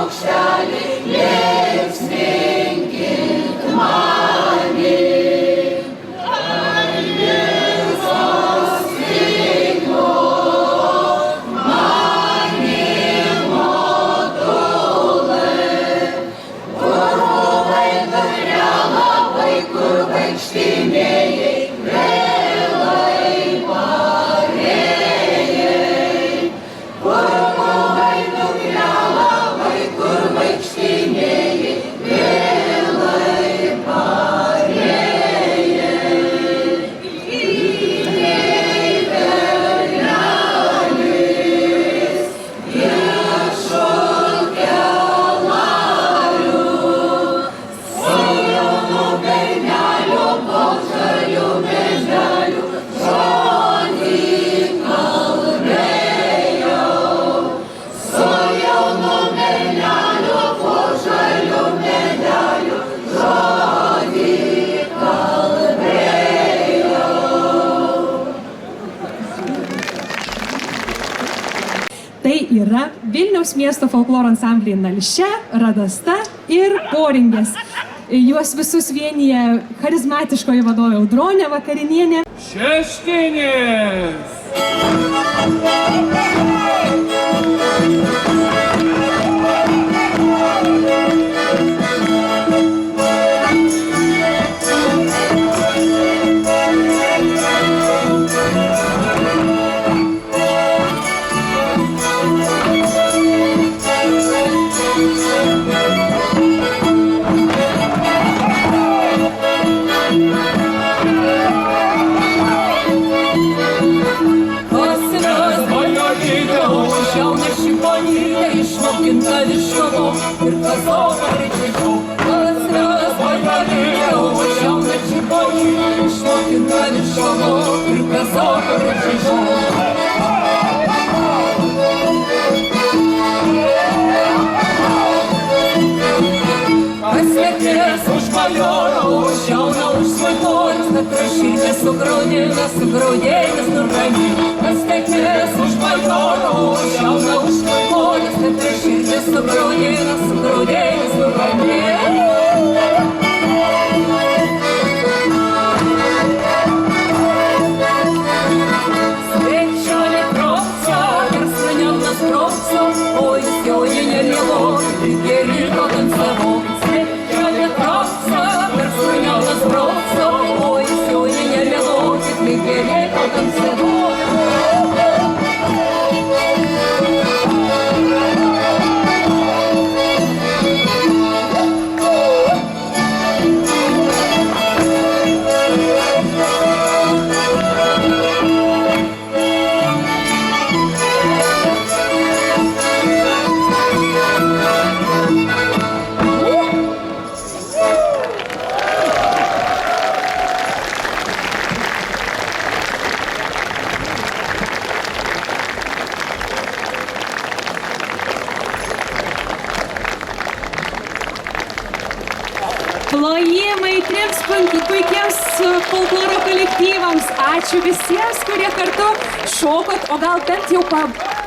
paukšteliai, linksminkit mane. Vaikštynėjai, vėlai parėjai, kur buvai nukeliavai, kur vaikštynėjai, vėlai parėjai. Lygiai velnelis, ieško kelarių, su jaunu berneliu po žalių beželių žodį kalbėjau. Su jaunu berneliu po žalių beželių žodį kalbėjau. Tai yra Vilniaus miesto folkloro ansambliai Nalšia, Radasta ir Poringės. Juos visus vienyje charizmatiškoji vadovė Audronė Vakarinienė. Šeškinės! Išmokinta viškovo ir kazoko rečiau. Atsiras vakarėlė, jauna čigonė, išmokinta viškovo ir kazoko rečiau. Paslėpės už bajoro, už jauną, už svaitorius, kad prašytės sugraudėjas nuramį. Paslėpės už bajoro, už jauną, už svaitorius, kad prašytės sugraudėjas nuramį. Svečionė kropso, ir sranionas kropso, o jis jau nenėlėlo, ir geriko ant savo. Svečionė kropso, ir sranionas kropso, o jis jau nenėlėlo, ir geriko ant savo. Plojimai trims puikiems folkloro kolektyvams. Ačiū visiems, kurie kartu šokot, o gal bent jau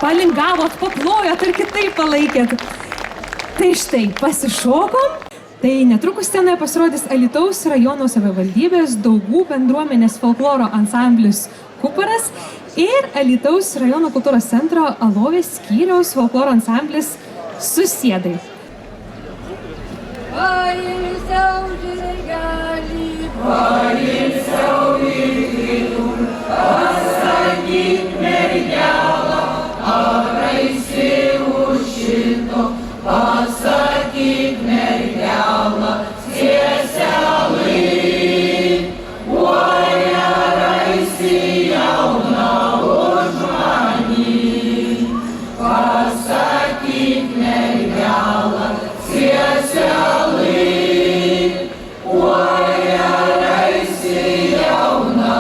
palingavot, paplojot ar kitaip palaikėt. Tai štai, pasišokom. Tai netrukus scenoje pasirodys Alytaus rajono savivaldybės Daugų bendruomenės folkloro ansamblis Kuparas ir Alytaus rajono kultūros centro Alovės skyriaus folkloro ansamblis Susiedai. Pailsiau žirgelį, Pailsiau įkritum, pasakyk mergelą, ar eisi už šito, pasakyk mergelą, sieselai, oi ar eisi jauna už manį, pasakyk mergelą, sieselai, oi ar eisi jauna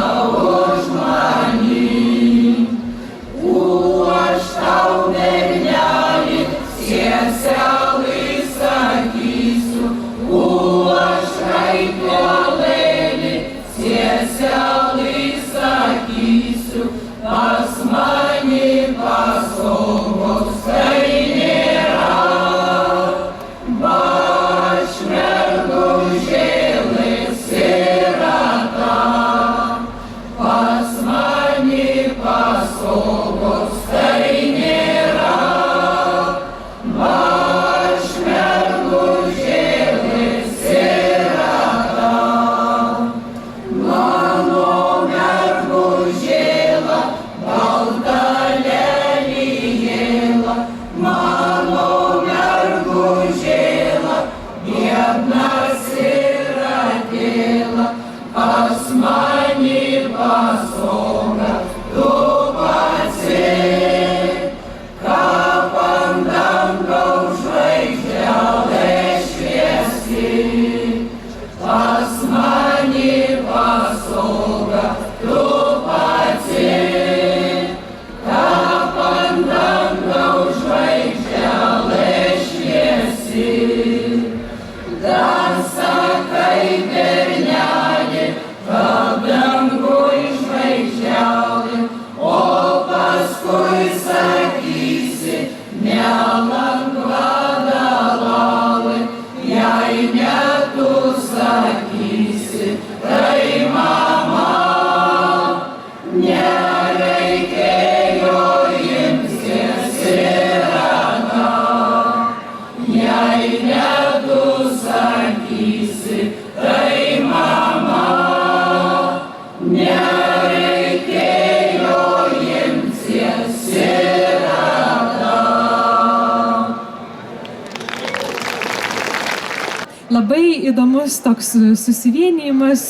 labai įdomus toks susivienijimas,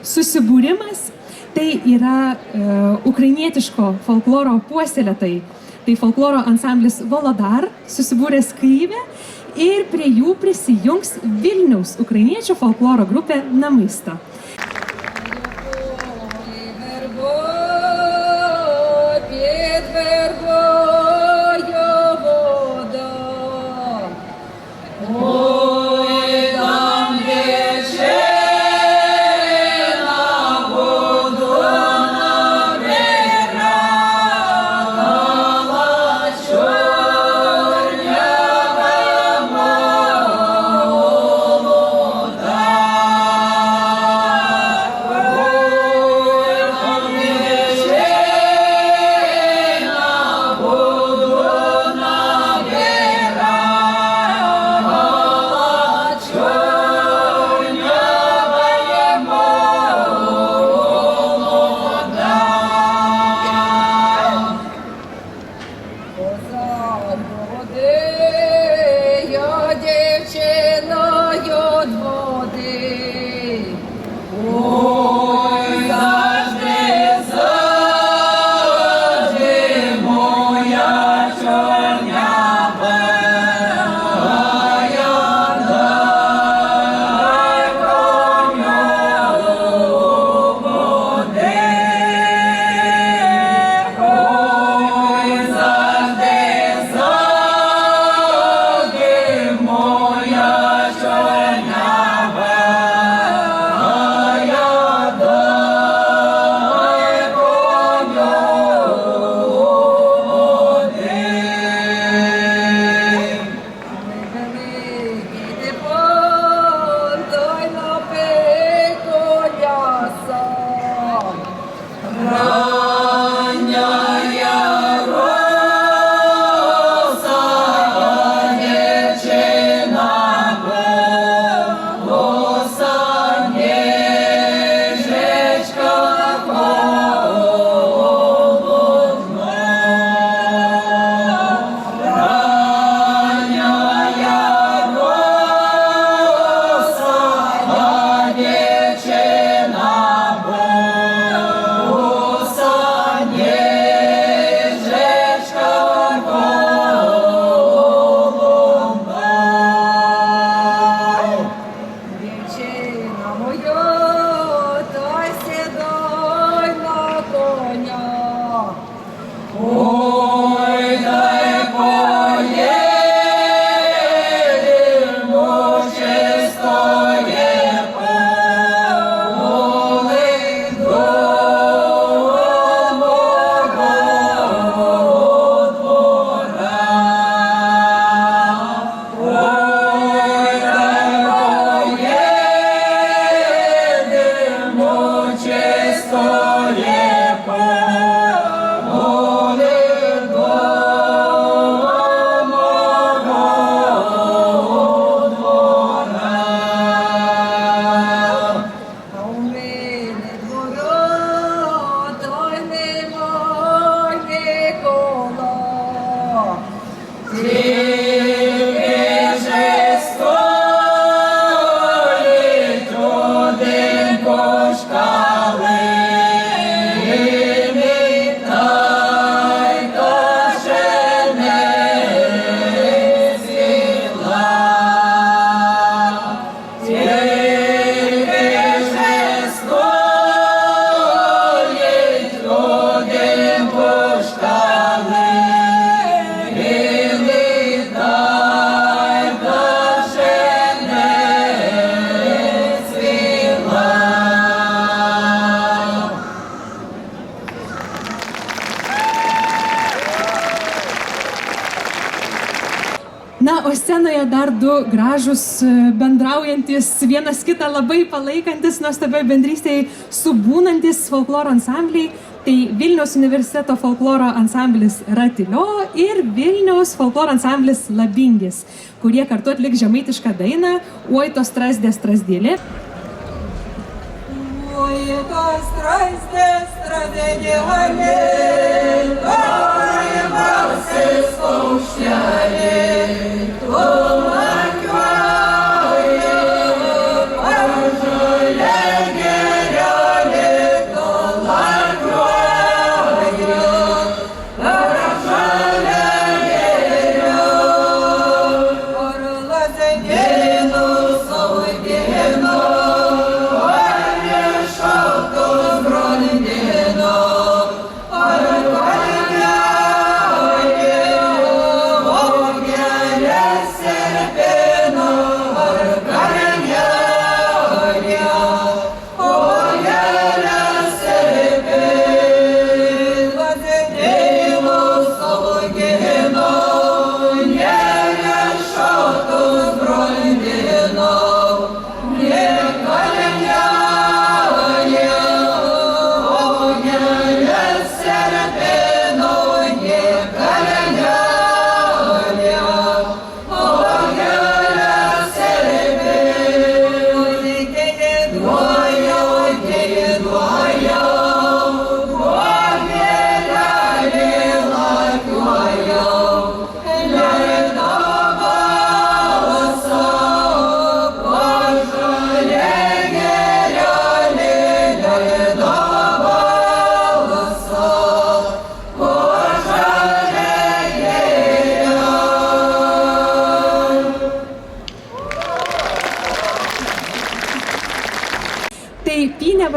susibūrimas. Tai yra ukrainietiško folkloro puoselėtojai. Tai folkloro ansamblis Volodar susibūręs Kyjive ir prie jų prisijungs Vilniaus ukrainiečių folkloro grupė Namaisto. Na, o scenoje dar du gražus, bendraujantis, vienas kitą labai palaikantis, nuostabiai bendrystėje subūnantis folkloro ansambliai. Tai Vilniaus universiteto folkloro ansamblis Ratilio ir Vilniaus folkloro ansamblis Labingis, kurie kartu atliks žemaitišką dainą Oi tos strazdės strazdėlė. Oi tos strazdės strazdėlė, oi balsis paukštelė, tu man kvailė.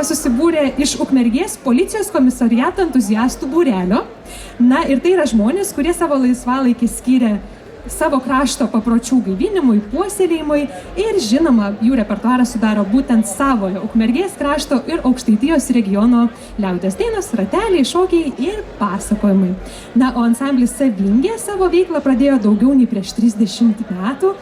yra susibūrę iš Ukmergės policijos komisariato entuziastų būrelio. Na ir tai yra žmonės, kurie savo laisvalaikį skyrė savo krašto papročių gaivinimui, puoselėjimui ir žinoma, jų repertuarą sudaro būtent savojo Ukmergės krašto ir Aukštaitijos regiono liaudies dainos, rateliai, šokiai ir pasakojimai. Na, o ansamblis Savingė savo veiklą pradėjo daugiau nei prieš 30 metų.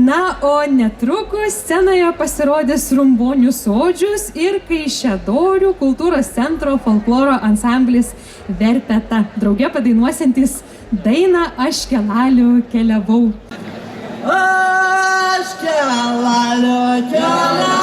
Na, o netrukus scenoje pasirodys Rumbonių sodžius ir Kaišiadorių kultūros centro folkloro ansamblis Verpeta, drauge padainuosiantis dainą Aš kelaliu keliavau. Aš kelaliu keliavau,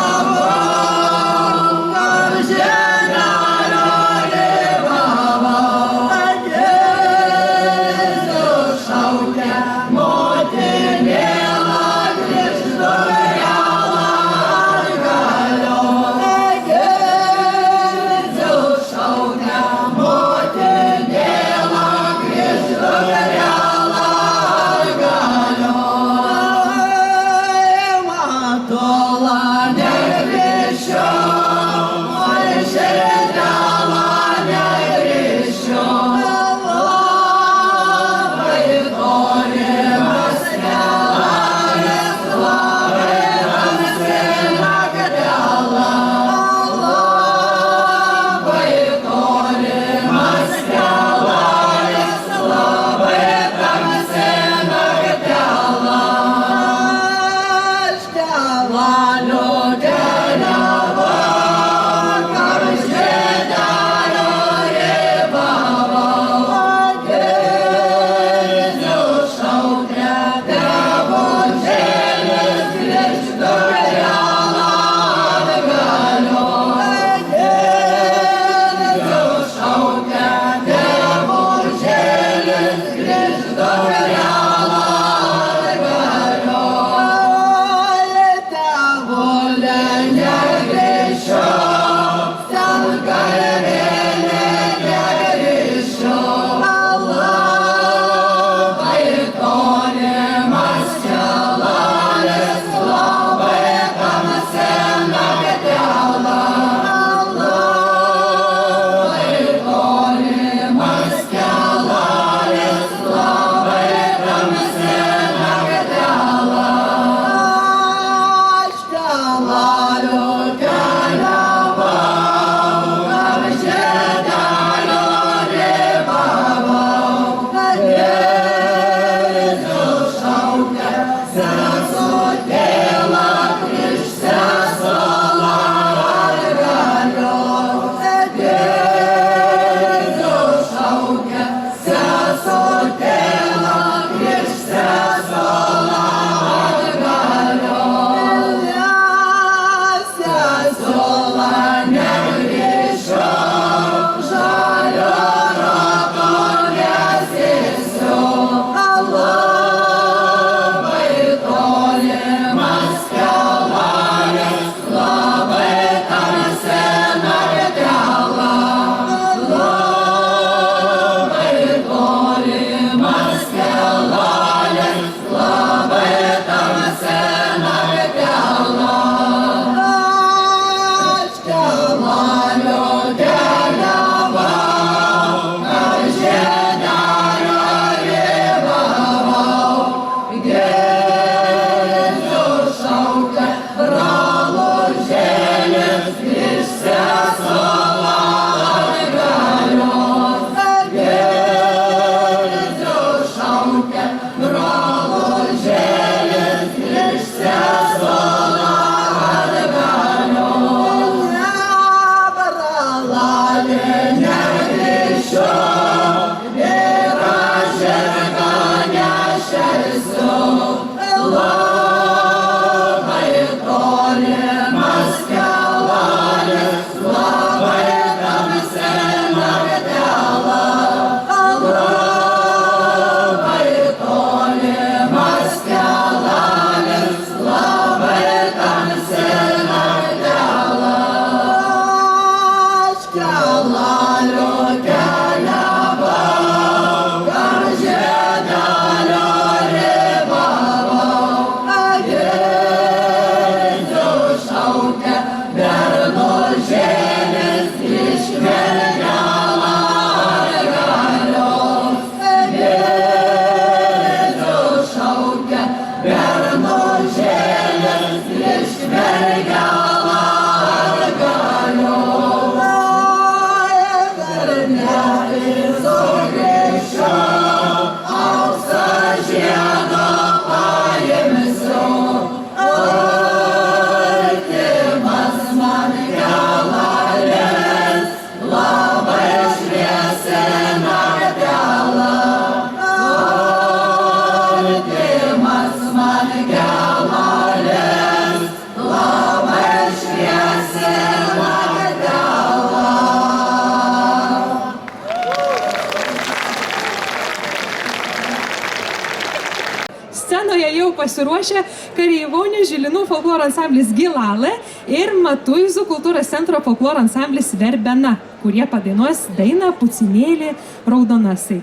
Scenoje jau pasiruošę Kareivaunių Žilinų folkloro ansamblis Gilalė ir Matuizų kultūros centro folkloro ansamblis Verbena, kurie padainuos dainą Pucinėlį raudonasai.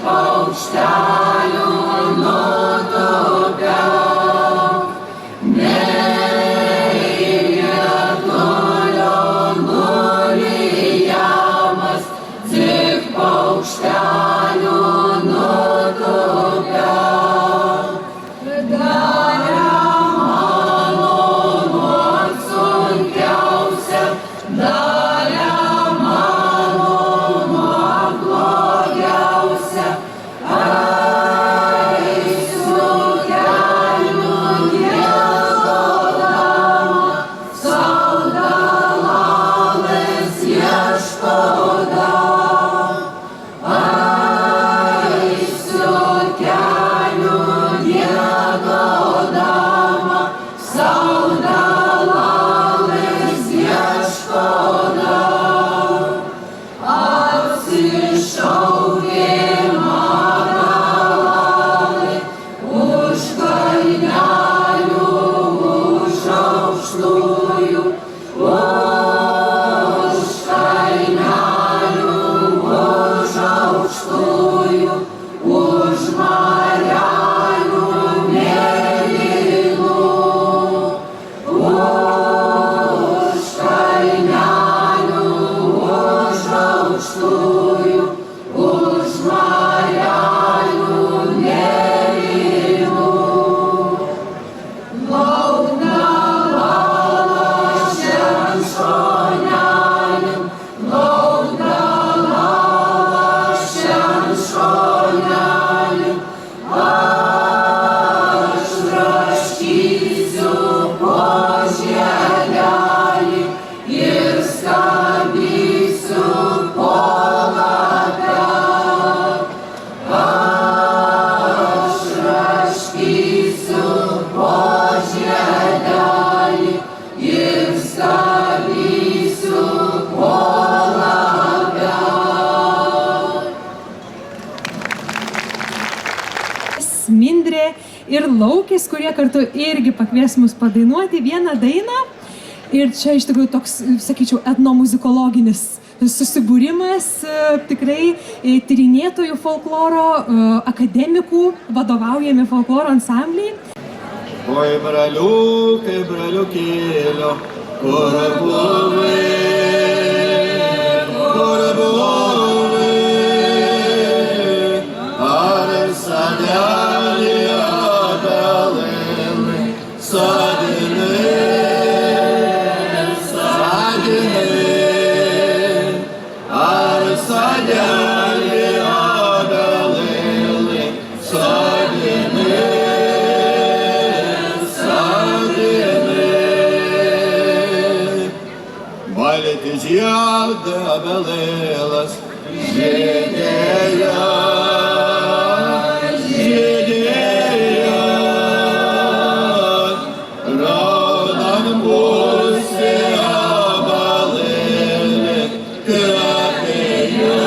Paukštelių nutupia, ne Laukis, kurie kartu irgi pakvies mus padainuoti vieną dainą. Ir čia iš tikrųjų toks, sakyčiau, etnomuzikologinis susibūrimas, tikrai tyrinėtojų folkloro, akademikų vadovaujami folkloro ansambliai. Oi, braliukai, braliukėlio, kur buvai, ar sadelį obelėlį sodinai, ar sadelį obelėlį sodinai. Balti žieda obelėlas žydėjo, žydėjo, raudan pusė obelėlį krapėjo,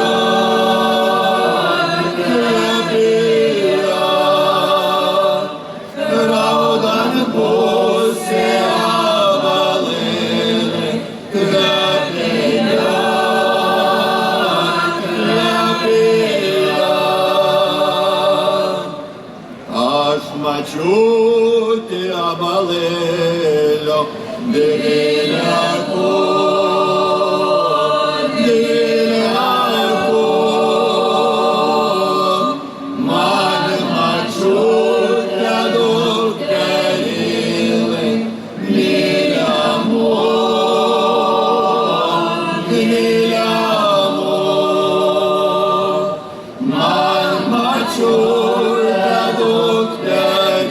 krapėjo, raudan pusė obelėlį krapėjo. Aš mačiutį obalėlio dėlėko, man mačiutė dukterėlė myliamo, man mačiutė dukterėlė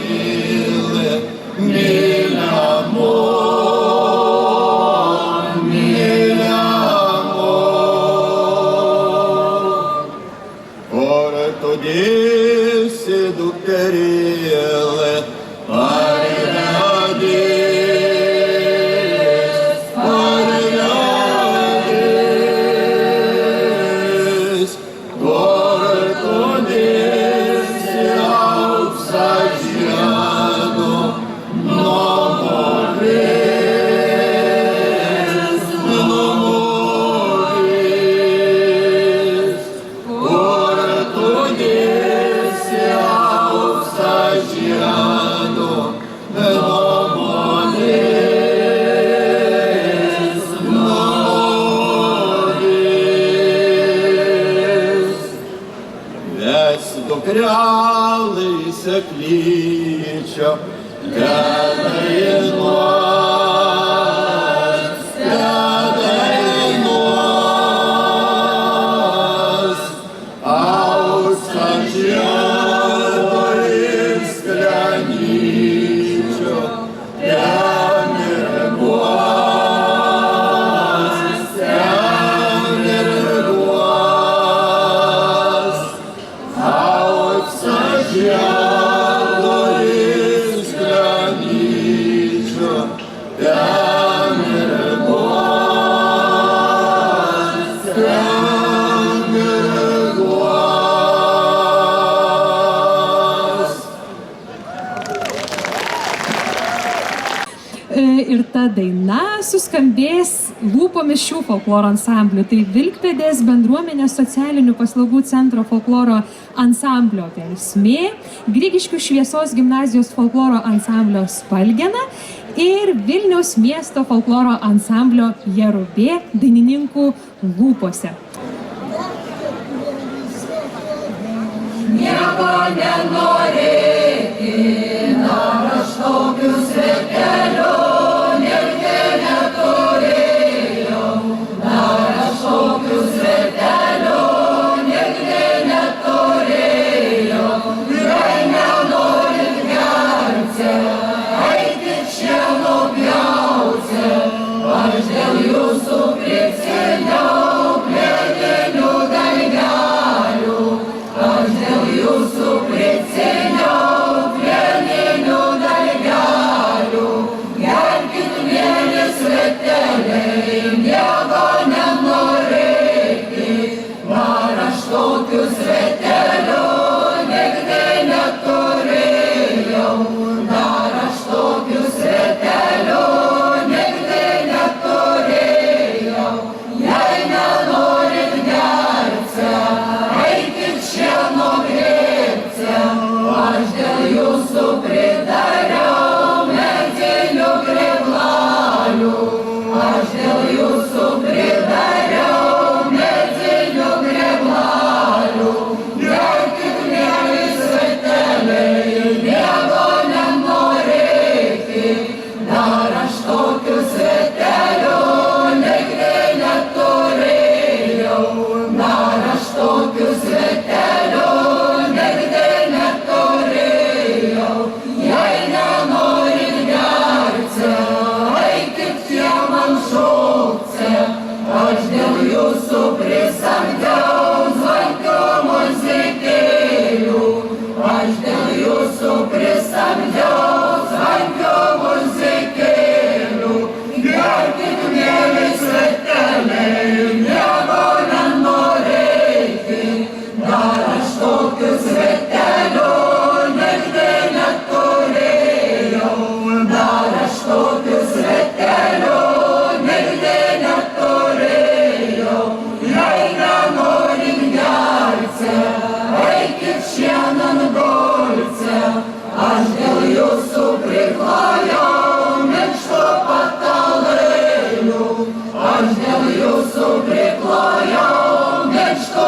myliamo, Kur tu dėsi dukterėlė, parvedės, kur tu dėsi auksą žiedo nuo morės, kur tu dėsi auksą žiedo nuo morės, Ves dukrelai seklyčio, dainuos, auksą žiedo ir sklenyčio, auksą žiedo ir sklenyčio, ten mirguos, ten mirguos. Ir ta daina suskambės lūpomis šių folkloro ansamblių. Tai Vilkpėdės bendruomenės socialinių paslaugų centro folkloro ansamblio Versmė, Grigiškių šviesos gimnazijos folkloro ansamblio Spalgena ir Vilniaus miesto folkloro ansamblio Jerubė dainininkų lūpose. Nieko nenorėti, dar aš tokių svetelių nirgi neturėjau, dar aš tokių svetelių nirgi neturėjau. Jei nenorit gerti, eikit čia nupjauti, aš dėl jūsų priciniau plieninių dalgelių, aš dėl jūsų priciniau plieninių dalgelių. Aš dėl jūsų priklojau, bet što